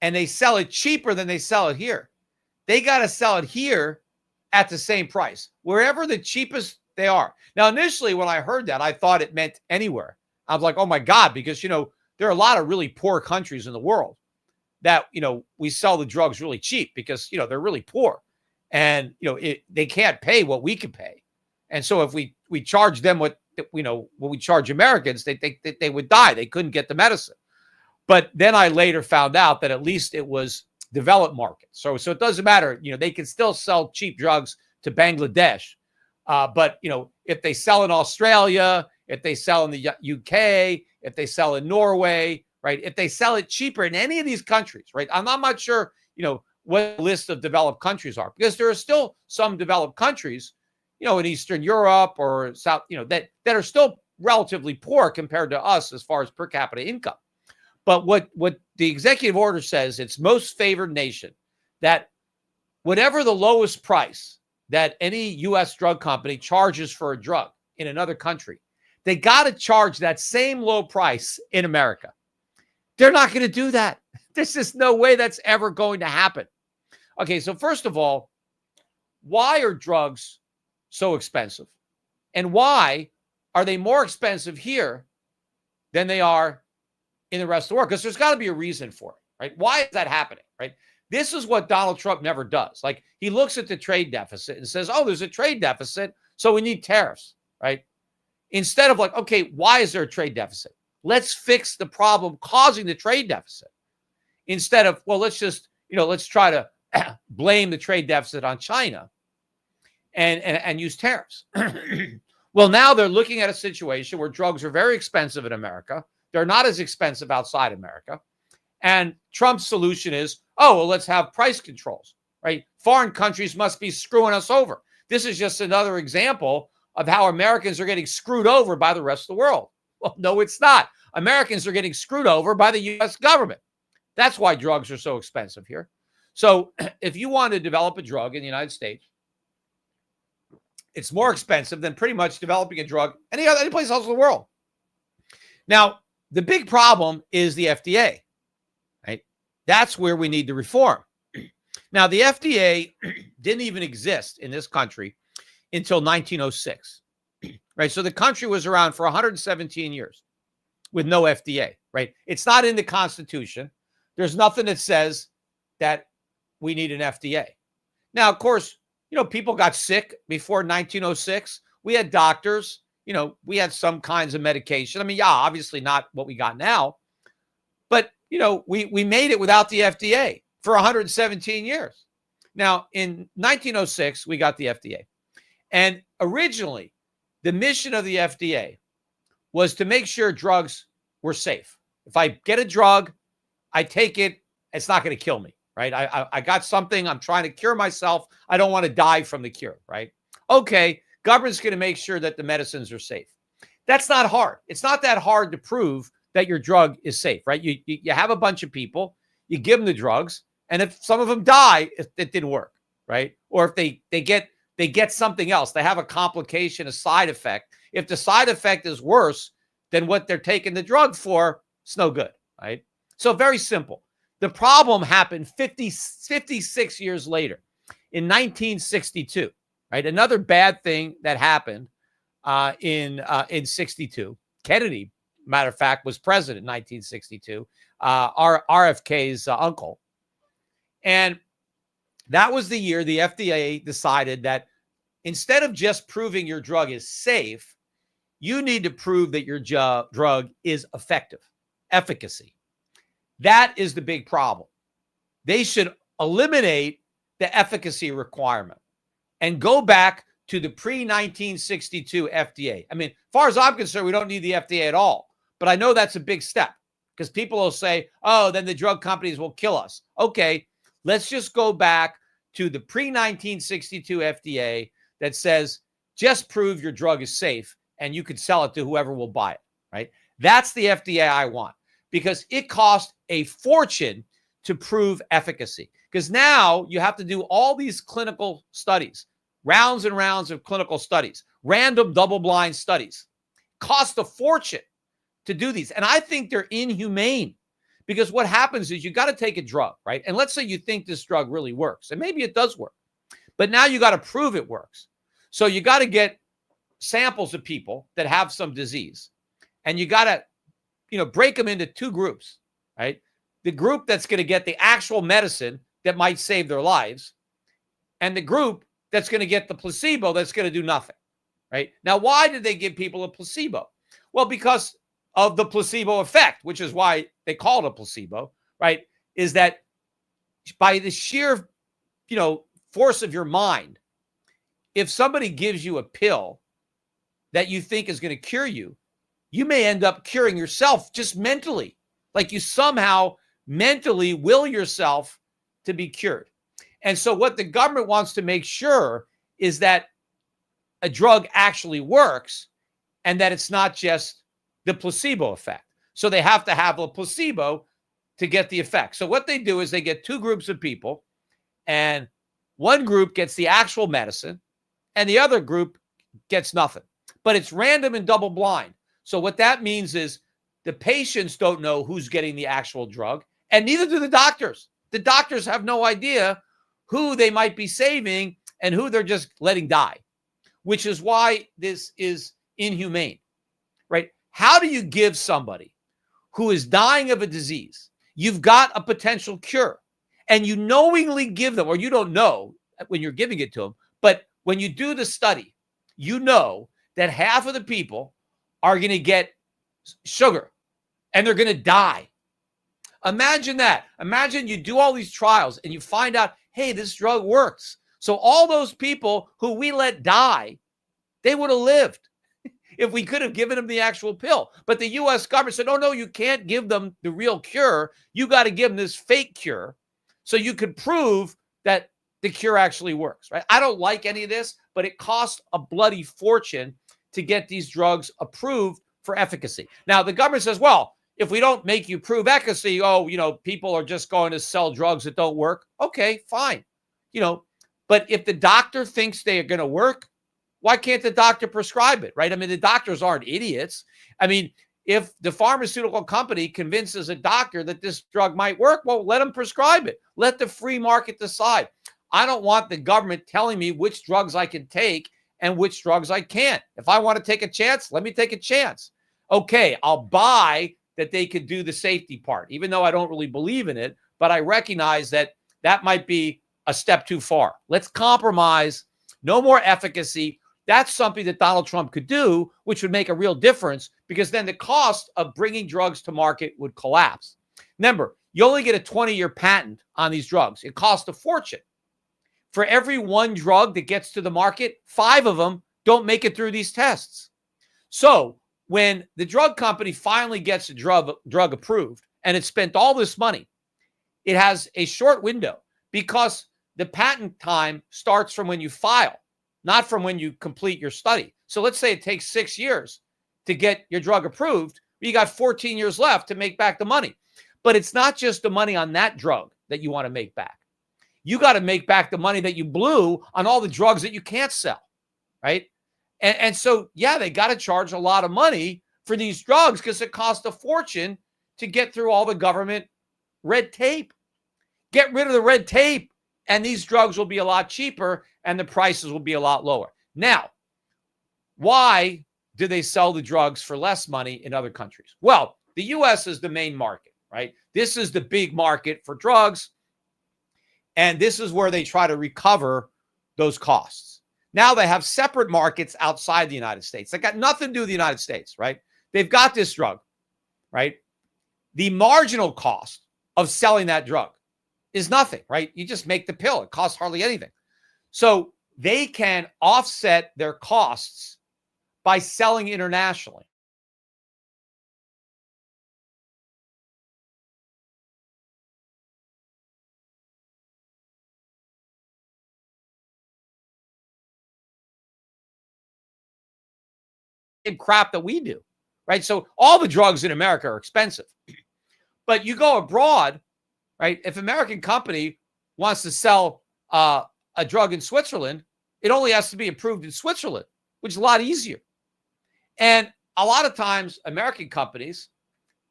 and they sell it cheaper than they sell it here, they got to sell it here at the same price, wherever the cheapest they are. Now, initially, when I heard that, I thought it meant anywhere. I was like, oh, my God, because, there are a lot of really poor countries in the world that, we sell the drugs really cheap because, they're really poor. And, they can't pay what we can pay. And so if we charge them what we charge Americans, they would die. They couldn't get the medicine. But then I later found out that at least it was developed markets. So it doesn't matter. They can still sell cheap drugs to Bangladesh. But, if they sell in Australia, if they sell in the UK, if they sell in Norway, right, if they sell it cheaper in any of these countries, right, I'm not sure, what the list of developed countries are, because there are still some developed countries, in Eastern Europe or South, that are still relatively poor compared to us as far as per capita income. But what the executive order says, it's most favored nation, that whatever the lowest price that any U.S. drug company charges for a drug in another country, they got to charge that same low price in America. They're not going to do that. There's just no way that's ever going to happen. Okay, so first of all, why are drugs so expensive? And why are they more expensive here than they are in the rest of the world? Because there's got to be a reason for it, right? Why is that happening, right? This is what Donald Trump never does. Like, he looks at the trade deficit and says, oh, there's a trade deficit, so we need tariffs, right? Instead of like, okay, why is there a trade deficit? Let's fix the problem causing the trade deficit. Instead of, well, let's just, let's try to blame the trade deficit on China and use tariffs. Well, now they're looking at a situation where drugs are very expensive in America. They're not as expensive outside America. And Trump's solution is, oh, well, let's have price controls, right? Foreign countries must be screwing us over. This is just another example of how Americans are getting screwed over by the rest of the world. Well, no, it's not. Americans are getting screwed over by the U.S. government. That's why drugs are so expensive here. So if you want to develop a drug in the United States, it's more expensive than pretty much developing a drug any place else in the world. Now, the big problem is the FDA, right? That's where we need to reform. Now, the FDA didn't even exist in this country until 1906, right? So the country was around for 117 years with no FDA, right? It's not in the Constitution. There's nothing that says that we need an FDA. Now, of course, people got sick before 1906. We had doctors, we had some kinds of medication. I mean, yeah, obviously not what we got now, but, we made it without the FDA for 117 years. Now, in 1906, we got the FDA. And originally, the mission of the FDA was to make sure drugs were safe. If I get a drug, I take it, it's not going to kill me, right? I got something, I'm trying to cure myself. I don't want to die from the cure, right? Okay, government's going to make sure that the medicines are safe. That's not hard. It's not that hard to prove that your drug is safe, right? You have a bunch of people, you give them the drugs, and if some of them die, it didn't work, right? Or if they get something else, they have a complication, a side effect. If the side effect is worse than what they're taking the drug for, it's no good, right? So very simple. The problem happened 56 years later in 1962, right? Another bad thing that happened in 62. Kennedy, matter of fact, was president in 1962, RFK's uncle. And that was the year the FDA decided that instead of just proving your drug is safe, you need to prove that your drug is effective, efficacy. That is the big problem. They should eliminate the efficacy requirement and go back to the pre-1962 FDA. I mean, as far as I'm concerned, we don't need the FDA at all. But I know that's a big step because people will say, oh, then the drug companies will kill us. Okay, let's just go back to the pre-1962 FDA that says, just prove your drug is safe and you can sell it to whoever will buy it, right? That's the FDA I want because it costs a fortune to prove efficacy. Because now you have to do all these clinical studies, rounds and rounds of clinical studies, random double-blind studies. Cost a fortune to do these. And I think they're inhumane because what happens is you got to take a drug, right? And let's say you think this drug really works, and maybe it does work, but now you got to prove it works. So you got to get samples of people that have some disease, and you got to, break them into two groups, right? The group that's going to get the actual medicine that might save their lives, and the group that's going to get the placebo that's going to do nothing, right? Now, why did they give people a placebo? Well, because of the placebo effect, which is why they call it a placebo, right? Is that by the sheer, force of your mind, if somebody gives you a pill that you think is going to cure you, you may end up curing yourself just mentally, like you somehow mentally will yourself to be cured. And so what the government wants to make sure is that a drug actually works and that it's not just the placebo effect. So they have to have a placebo to get the effect. So what they do is they get two groups of people, and one group gets the actual medicine and the other group gets nothing. But it's random and double blind. So what that means is the patients don't know who's getting the actual drug, and neither do the doctors. The doctors have no idea who they might be saving and who they're just letting die, which is why this is inhumane, right? How do you give somebody who is dying of a disease, you've got a potential cure, and you knowingly give them, or you don't know when you're giving it to them, but when you do the study, you know that half of the people are going to get sugar and they're going to die. Imagine that. Imagine you do all these trials and you find out, hey, this drug works. So all those people who we let die, they would have lived if we could have given them the actual pill. But the U.S. government said, oh, no, you can't give them the real cure. You got to give them this fake cure so you could prove that the cure actually works, right? I don't like any of this, but it costs a bloody fortune to get these drugs approved for efficacy. Now, the government says, well, if we don't make you prove efficacy, people are just going to sell drugs that don't work. Okay, fine. But if the doctor thinks they are going to work, why can't the doctor prescribe it, right? I mean, the doctors aren't idiots. I mean, if the pharmaceutical company convinces a doctor that this drug might work, well, let them prescribe it. Let the free market decide. I don't want the government telling me which drugs I can take and which drugs I can't. If I want to take a chance, let me take a chance. Okay, I'll buy that they could do the safety part, even though I don't really believe in it, but I recognize that that might be a step too far. Let's compromise. No more efficacy. That's something that Donald Trump could do, which would make a real difference, because then the cost of bringing drugs to market would collapse. Remember, you only get a 20-year patent on these drugs. It costs a fortune. For every one drug that gets to the market, 5 of them don't make it through these tests. So when the drug company finally gets a drug approved and it's spent all this money, it has a short window because the patent time starts from when you file, not from when you complete your study. So let's say it takes 6 years to get your drug approved. You got 14 years left to make back the money. But it's not just the money on that drug that you want to make back. You got to make back the money that you blew on all the drugs that you can't sell, right? And so, yeah, they got to charge a lot of money for these drugs because it costs a fortune to get through all the government red tape. Get rid of the red tape, and these drugs will be a lot cheaper, and the prices will be a lot lower. Now, why do they sell the drugs for less money in other countries? Well, the U.S. is the main market, right? This is the big market for drugs, and this is where they try to recover those costs. Now they have separate markets outside the United States. They got nothing to do with the United States, right? They've got this drug, right? The marginal cost of selling that drug is nothing, right? You just make the pill. It costs hardly anything. So they can offset their costs by selling internationally. Crap that we do, right? So all the drugs in America are expensive, but you go abroad, right? If an American company wants to sell a drug in Switzerland, it only has to be approved in Switzerland, which is a lot easier. And a lot of times, American companies,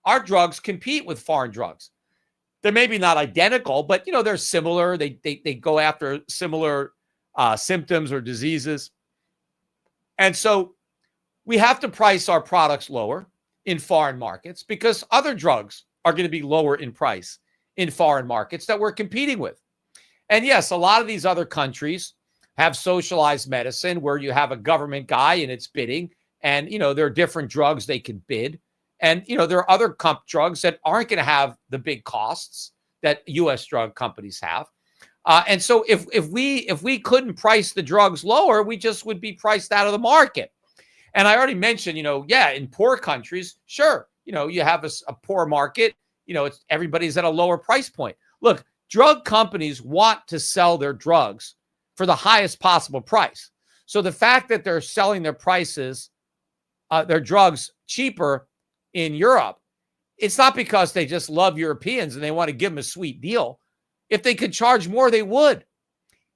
our drugs compete with foreign drugs. They're maybe not identical, but they're similar. They go after similar symptoms or diseases, and so we have to price our products lower in foreign markets because other drugs are going to be lower in price in foreign markets that we're competing with. And yes, a lot of these other countries have socialized medicine where you have a government guy and it's bidding, and there are different drugs they can bid. And there are other drugs that aren't going to have the big costs that U.S. drug companies have. And so if we couldn't price the drugs lower, we just would be priced out of the market. And I already mentioned, in poor countries, sure, you have a poor market, everybody's at a lower price point. Look, drug companies want to sell their drugs for the highest possible price. So the fact that they're selling their drugs cheaper in Europe, it's not because they just love Europeans and they want to give them a sweet deal. If they could charge more, they would.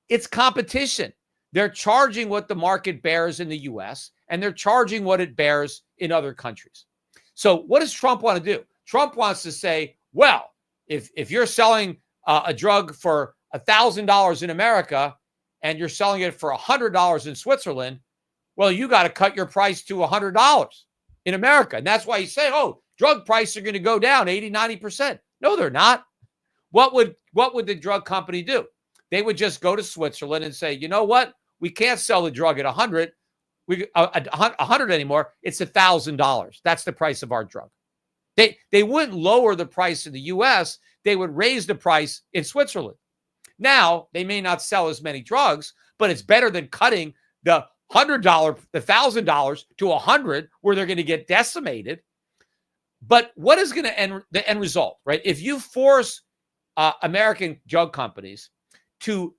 It's competition. They're charging what the market bears in the U.S., and they're charging what it bears in other countries. So what does Trump want to do? Trump wants to say, well, if you're selling a drug for $1,000 in America and you're selling it for $100 in Switzerland, well, you got to cut your price to $100 in America. And that's why you say, oh, drug prices are going to go down 80, 90%. No, they're not. What would the drug company do? They would just go to Switzerland and say, you know what? We can't sell the drug at 100 anymore. It's $1,000. That's the price of our drug. They wouldn't lower the price in the U.S. They would raise the price in Switzerland. Now, they may not sell as many drugs, but it's better than cutting the $1,000 to $100 where they're going to get decimated. But what is going to end the end result, right? If you force American drug companies to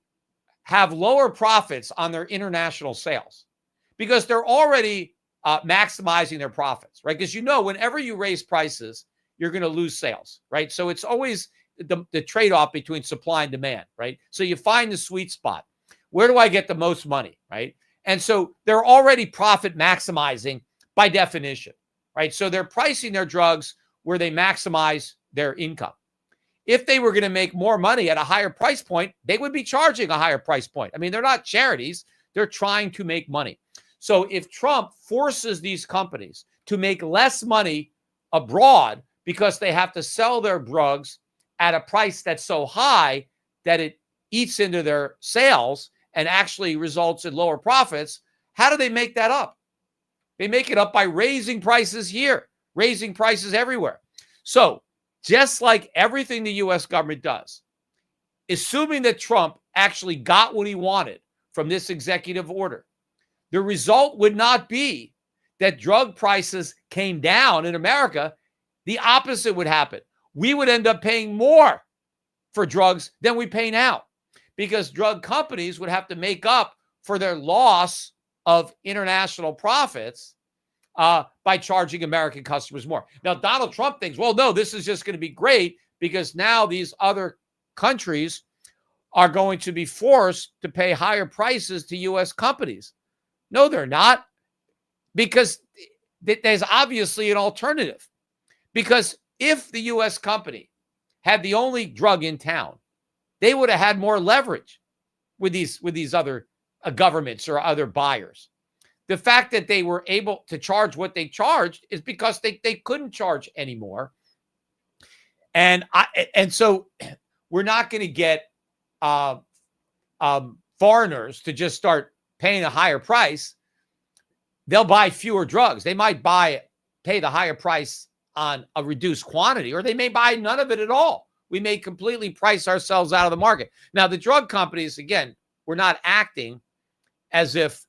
have lower profits on their international sales, because they're already maximizing their profits, right? Because whenever you raise prices, you're going to lose sales, right? So it's always the trade-off between supply and demand, right? So you find the sweet spot. Where do I get the most money, right? And so they're already profit maximizing by definition, right? So they're pricing their drugs where they maximize their income. If they were going to make more money at a higher price point, they would be charging a higher price point. I mean, they're not charities. They're trying to make money. So if Trump forces these companies to make less money abroad because they have to sell their drugs at a price that's so high that it eats into their sales and actually results in lower profits, how do they make that up? They make it up by raising prices here, raising prices everywhere. So just like everything the U.S. government does, assuming that Trump actually got what he wanted from this executive order, the result would not be that drug prices came down in America. The opposite would happen. We would end up paying more for drugs than we pay now because drug companies would have to make up for their loss of international profits by charging American customers more. Now, Donald Trump thinks, well, no, this is just going to be great because now these other countries are going to be forced to pay higher prices to U.S. companies. No, they're not, because there's obviously an alternative. Because if the U.S. company had the only drug in town, they would have had more leverage with these other governments or other buyers. The fact that they were able to charge what they charged is because they couldn't charge anymore. And so we're not going to get foreigners to just start paying a higher price. They'll buy fewer drugs. They might pay the higher price on a reduced quantity, or they may buy none of it at all. We may completely price ourselves out of the market. Now, the drug companies, again, we're not acting as if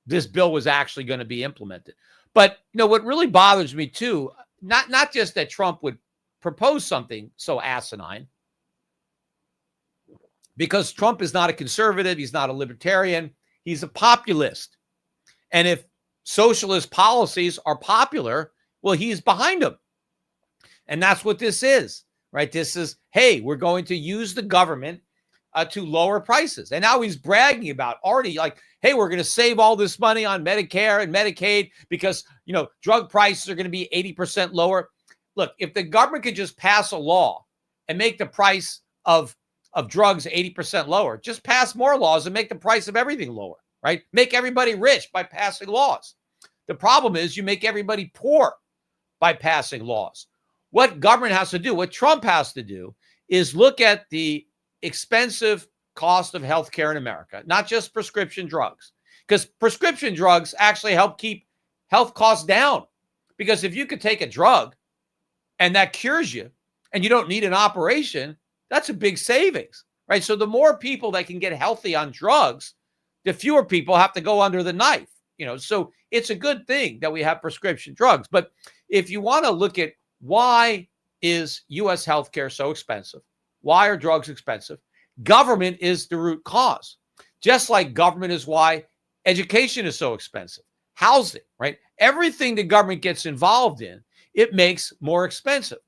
this bill was actually going to be implemented. But, what really bothers me too, not just that Trump would propose something so asinine, because Trump is not a conservative, he's not a libertarian, he's a populist. And if socialist policies are popular, well, he's behind them. And that's what this is, right? This is, hey, we're going to use the government to lower prices. And now he's bragging about already like, hey, we're going to save all this money on Medicare and Medicaid because, drug prices are going to be 80% lower. Look, if the government could just pass a law and make the price of drugs 80% lower, just pass more laws and make the price of everything lower, right? Make everybody rich by passing laws. The problem is you make everybody poor by passing laws. What government has to do, what Trump has to do, is look at the expensive cost of healthcare in America, not just prescription drugs, because prescription drugs actually help keep health costs down. Because if you could take a drug and that cures you and you don't need an operation, that's a big savings, right? So the more people that can get healthy on drugs, the fewer people have to go under the knife, so it's a good thing that we have prescription drugs. But if you want to look at why is U.S. healthcare so expensive, why are drugs expensive, government is the root cause. Just like government is why education is so expensive, housing, right? Everything the government gets involved in, it makes more expensive.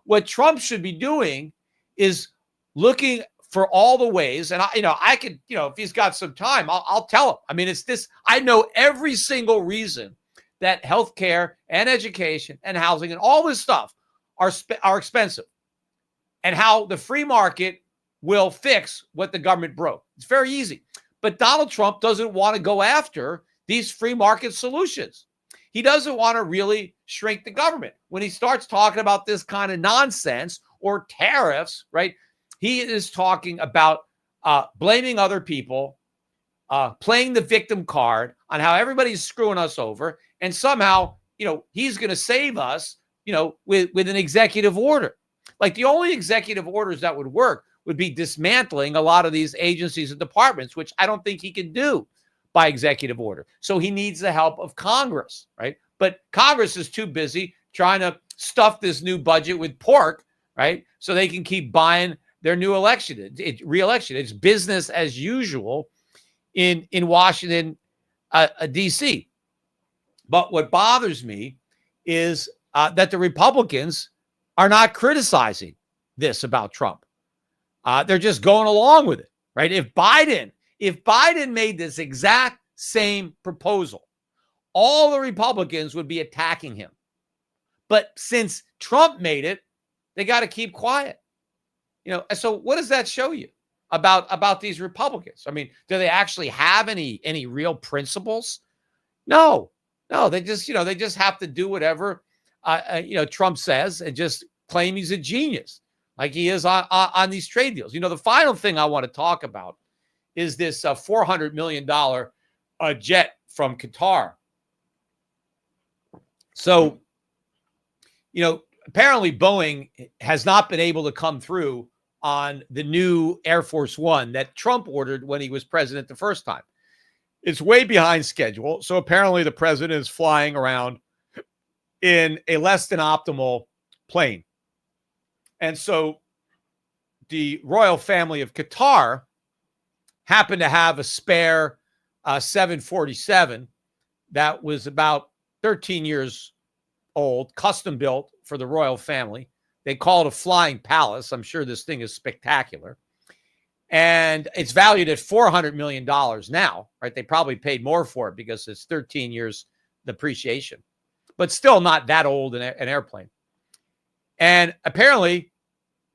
What Trump should be doing is looking for all the ways, and I could, if he's got some time, I'll tell him. I mean, it's this. I know every single reason that healthcare and education and housing and all this stuff are expensive, and how the free market will fix what the government broke. It's very easy. But Donald Trump doesn't want to go after these free market solutions. He doesn't want to really shrink the government. When he starts talking about this kind of nonsense or tariffs, right? He is talking about blaming other people, playing the victim card on how everybody's screwing us over. And somehow, he's going to save us, with an executive order. Like the only executive orders that would work would be dismantling a lot of these agencies and departments, which I don't think he can do by executive order. So he needs the help of Congress, right? But Congress is too busy trying to stuff this new budget with pork, right? So they can keep buying their new re-election. It's business as usual in Washington, D.C. But what bothers me is that the Republicans are not criticizing this about Trump. They're just going along with it, right? If Biden made this exact same proposal, all the Republicans would be attacking him. But since Trump made it, they got to keep quiet. So what does that show you about these Republicans? I mean, do they actually have any real principles? No, they just have to do whatever Trump says and just claim he's a genius, like he is on these trade deals. The final thing I want to talk about is this $400 million jet from Qatar. So, apparently Boeing has not been able to come through on the new Air Force One that Trump ordered when he was president the first time. It's way behind schedule. So apparently the president is flying around in a less than optimal plane. And so the royal family of Qatar happened to have a spare 747 that was about 13 years old, custom built for the royal family. They call it a flying palace. I'm sure this thing is spectacular. And it's valued at $400 million now, right? They probably paid more for it because it's 13 years depreciation, but still not that old an airplane. And apparently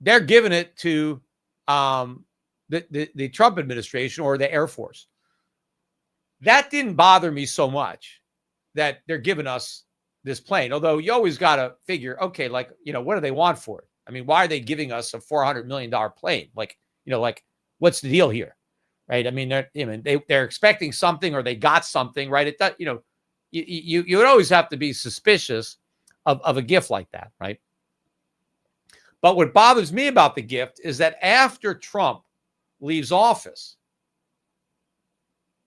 they're giving it to the Trump administration or the Air Force. That didn't bother me so much that they're giving us this plane. Although you always got to figure, okay, like, what do they want for it? I mean, why are they giving us a $400 million plane? Like, what's the deal here? Right. I mean, they're expecting something or they got something, right? You would always have to be suspicious of a gift like that. Right. But what bothers me about the gift is that after Trump leaves office,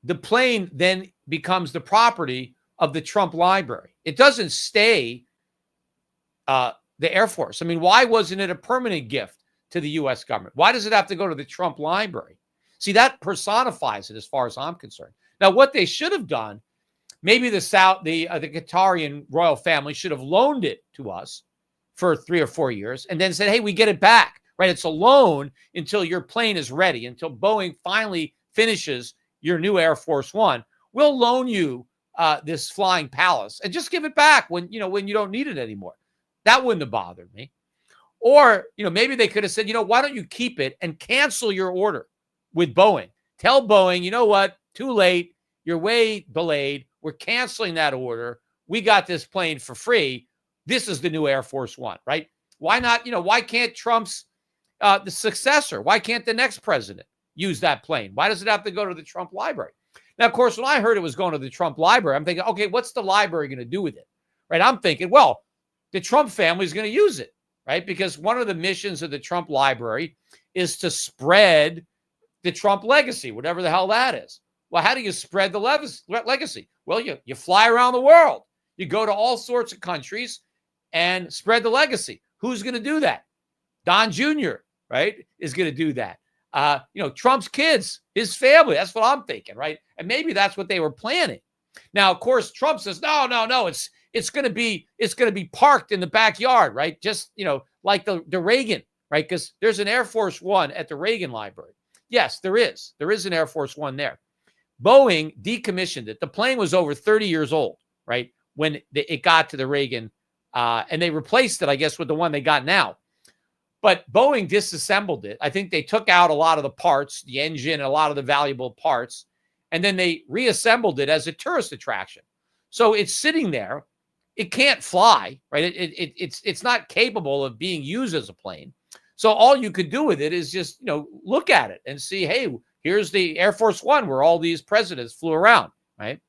the plane then becomes the property of the Trump library. It doesn't stay the Air Force. I mean, why wasn't it a permanent gift to the U.S. government? Why does it have to go to the Trump library? See, that personifies it as far as I'm concerned. Now, what they should have done, maybe the Qatarian royal family should have loaned it to us for 3 or 4 years and then said, hey, we get it back, right? It's a loan until your plane is ready, until Boeing finally finishes your new Air Force One. We'll loan you this flying palace and just give it back when you don't need it anymore. That wouldn't have bothered me. Or, maybe they could have said, why don't you keep it and cancel your order with Boeing? Tell Boeing, you know what? Too late. You're way delayed. We're canceling that order. We got this plane for free. This is the new Air Force One, right? Why not? Why can't Trump's the successor? Why can't the next president use that plane? Why does it have to go to the Trump library? Now, of course, when I heard it was going to the Trump library, I'm thinking, okay, what's the library going to do with it? Right? I'm thinking, well, the Trump family is going to use it, right? Because one of the missions of the Trump library is to spread the Trump legacy, whatever the hell that is. Well, how do you spread the legacy? Well, you fly around the world. You go to all sorts of countries and spread the legacy. Who's going to do that? Don Jr., right, is going to do that. Trump's kids, his family. That's what I'm thinking, right? And maybe that's what they were planning. Now, of course, Trump says, no, it's going to be parked in the backyard, right? Just, like the Reagan, right? Because there's an Air Force One at the Reagan Library. Yes, there is. There is an Air Force One there. Boeing decommissioned it. The plane was over 30 years old, right, when it got to the Reagan, and they replaced it, I guess, with the one they got now. But Boeing disassembled it. I think they took out a lot of the parts, the engine, and a lot of the valuable parts, and then they reassembled it as a tourist attraction. So it's sitting there. It can't fly, right? It's not capable of being used as a plane. So all you could do with it is just, look at it and see, hey, here's the Air Force One where all these presidents flew around, right?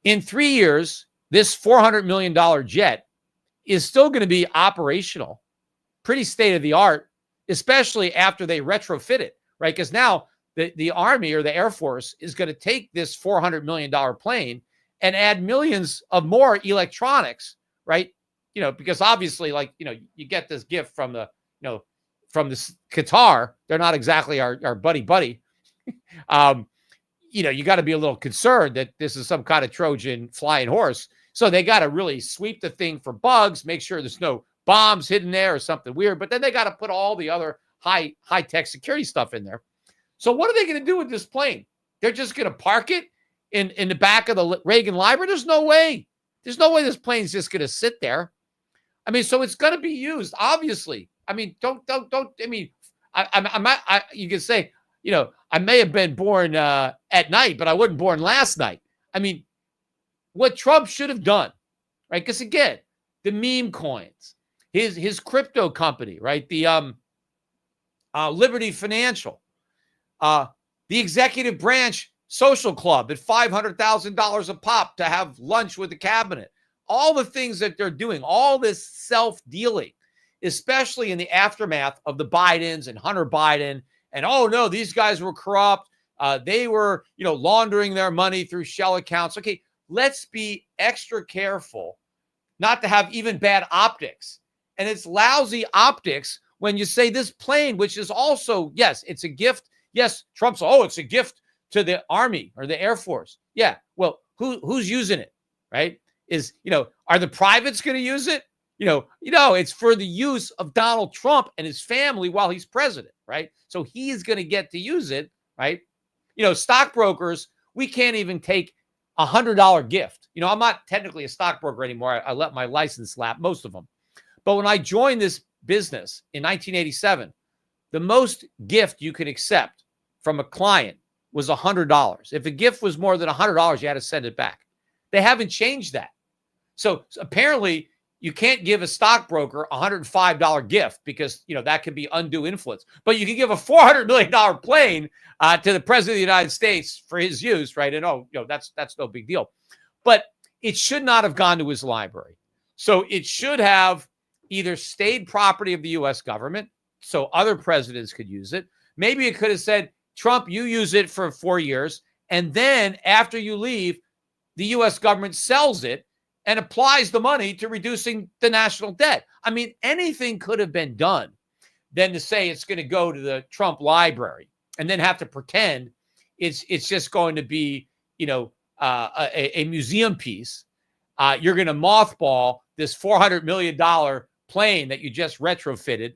In 3 years, this $400 million jet is still going to be operational, pretty state of the art, especially after they retrofit it, right? Because now the Army or the Air Force is going to take this $400 million plane and add millions of more electronics, right? Because obviously, you get this gift from the Qatar. They're not exactly our buddy. you got to be a little concerned that this is some kind of Trojan flying horse. So they got to really sweep the thing for bugs, make sure there's no bombs hidden there or something weird. But then they got to put all the other high-tech security stuff in there. So what are they going to do with this plane? They're just going to park it in the back of the Reagan Library? There's no way. There's no way this plane's just going to sit there. I mean, so it's going to be used, obviously. I mean, don't. I mean, you can say, I may have been born at night, but I wasn't born last night. I mean, what Trump should have done, right? Because again, the meme coins, his crypto company, right? The Liberty Financial, the executive branch social club at $500,000 a pop to have lunch with the cabinet. All the things that they're doing, all this self-dealing, especially in the aftermath of the Bidens and Hunter Biden. And, oh, no, these guys were corrupt. They were, laundering their money through shell accounts. Okay, let's be extra careful not to have even bad optics. And it's lousy optics when you say this plane, which is also, yes, it's a gift. Yes, Trump's, it's a gift to the Army or the Air Force. Yeah, well, who's using it, right? Are the privates going to use it? It's for the use of Donald Trump and his family while he's president, right? So he's going to get to use it, right? Stockbrokers, we can't even take $100 gift. I'm not technically a stockbroker anymore. I let my license lapse, most of them. But when I joined this business in 1987, the most gift you could accept from a client was $100. If a gift was more than $100, you had to send it back. They haven't changed that. So apparently you can't give a stockbroker a $105 gift because, that could be undue influence. But you can give a $400 million plane to the president of the United States for his use, right? And, that's no big deal. But it should not have gone to his library. So it should have either stayed property of the U.S. government so other presidents could use it. Maybe it could have said, Trump, you use it for 4 years. And then after you leave, the U.S. government sells it and applies the money to reducing the national debt. I mean, anything could have been done than to say it's going to go to the Trump library and then have to pretend it's just going to be, a museum piece. You're going to mothball this $400 million plane that you just retrofitted.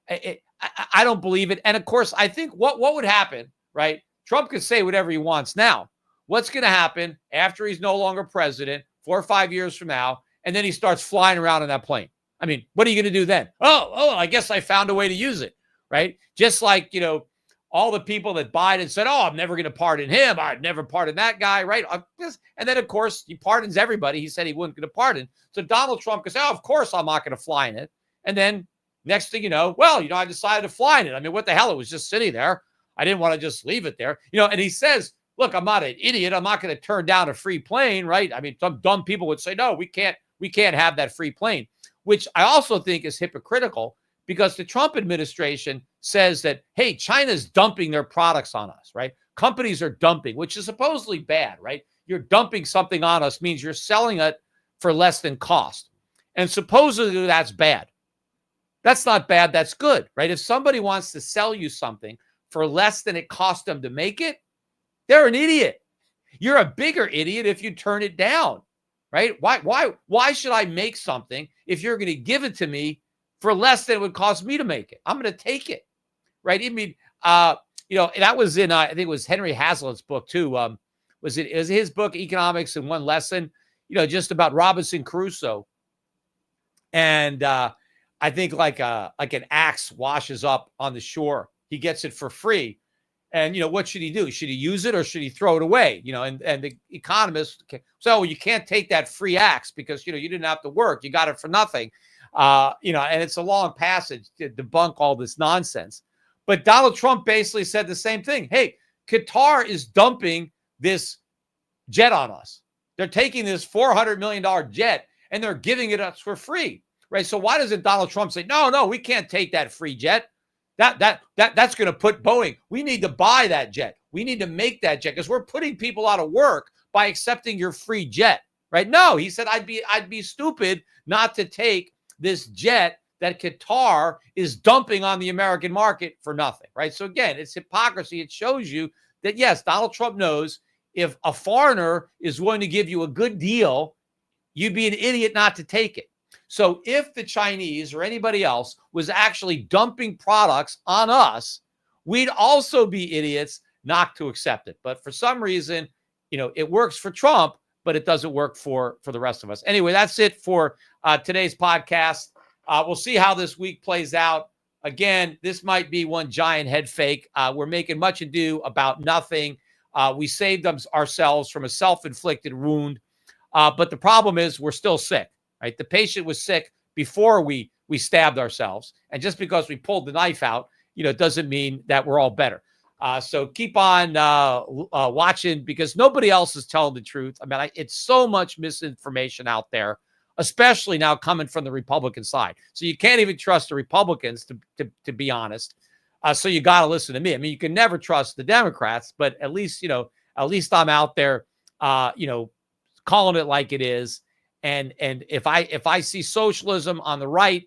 I don't believe it. And of course, I think what would happen, right? Trump could say whatever he wants now. What's going to happen after he's no longer president, 4 or 5 years from now, and then he starts flying around in that plane? I mean, what are you going to do then? Oh, I guess I found a way to use it, right? Just like, all the people that Biden said, I'm never going to pardon him. I'd never pardon that guy, right? And then, of course, he pardons everybody. He said he wasn't going to pardon. So Donald Trump could say, of course I'm not going to fly in it. And then next thing you know, I decided to fly in it. I mean, what the hell? It was just sitting there. I didn't want to just leave it there. And he says, look, I'm not an idiot. I'm not going to turn down a free plane, right? I mean, some dumb people would say, no, we can't have that free plane, which I also think is hypocritical because the Trump administration says that, hey, China's dumping their products on us, right? Companies are dumping, which is supposedly bad, right? You're dumping something on us means you're selling it for less than cost. And supposedly that's bad. That's not bad. That's good, right? If somebody wants to sell you something for less than it cost them to make it, they're an idiot. You're a bigger idiot if you turn it down, right? Why should I make something if you're going to give it to me for less than it would cost me to make it? I'm going to take it, right? I mean, that was in, I think it was Henry Hazlitt's book too. Was his book, Economics in One Lesson, just about Robinson Crusoe. And I think like an axe washes up on the shore. He gets it for free. And, what should he do? Should he use it or should he throw it away? And the economists you can't take that free axe because, you didn't have to work. You got it for nothing. And it's a long passage to debunk all this nonsense. But Donald Trump basically said the same thing. Hey, Qatar is dumping this jet on us. They're taking this $400 million jet and they're giving it us for free, right? So why doesn't Donald Trump say, no, we can't take that free jet? That's going to put Boeing. We need to buy that jet. We need to make that jet because we're putting people out of work by accepting your free jet, right? No, he said, I'd be stupid not to take this jet that Qatar is dumping on the American market for nothing, right? So again, it's hypocrisy. It shows you that, yes, Donald Trump knows if a foreigner is willing to give you a good deal, you'd be an idiot not to take it. So if the Chinese or anybody else was actually dumping products on us, we'd also be idiots not to accept it. But for some reason, it works for Trump, but it doesn't work for the rest of us. Anyway, that's it for today's podcast. We'll see how this week plays out. Again, this might be one giant head fake. We're making much ado about nothing. We saved ourselves from a self-inflicted wound. But the problem is we're still sick, right? The patient was sick before we stabbed ourselves. And just because we pulled the knife out, doesn't mean that we're all better. So keep on watching, because nobody else is telling the truth. I mean, it's so much misinformation out there, especially now coming from the Republican side. So you can't even trust the Republicans, to be honest. So you got to listen to me. I mean, you can never trust the Democrats, but at least I'm out there, calling it like it is. And if I see socialism on the right,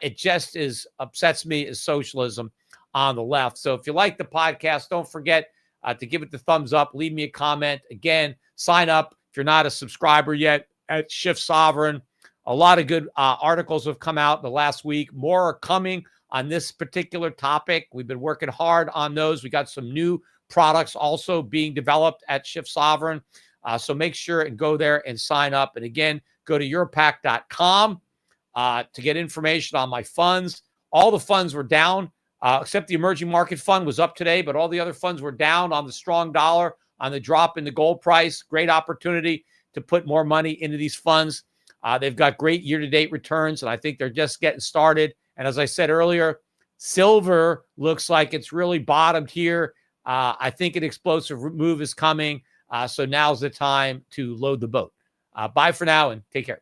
it just upsets me as socialism on the left. So if you like the podcast, don't forget to give it the thumbs up, leave me a comment. Again, sign up if you're not a subscriber yet at Schiff Sovereign. A lot of good articles have come out in the last week. More are coming on this particular topic. We've been working hard on those. We got some new products also being developed at Schiff Sovereign. So make sure and go there and sign up. And again, go to yourpack.com to get information on my funds. All the funds were down, except the emerging market fund was up today, but all the other funds were down on the strong dollar, on the drop in the gold price. Great opportunity to put more money into these funds. They've got great year-to-date returns, and I think they're just getting started. And as I said earlier, silver looks like it's really bottomed here. I think an explosive move is coming. So now's the time to load the boat. Bye for now and take care.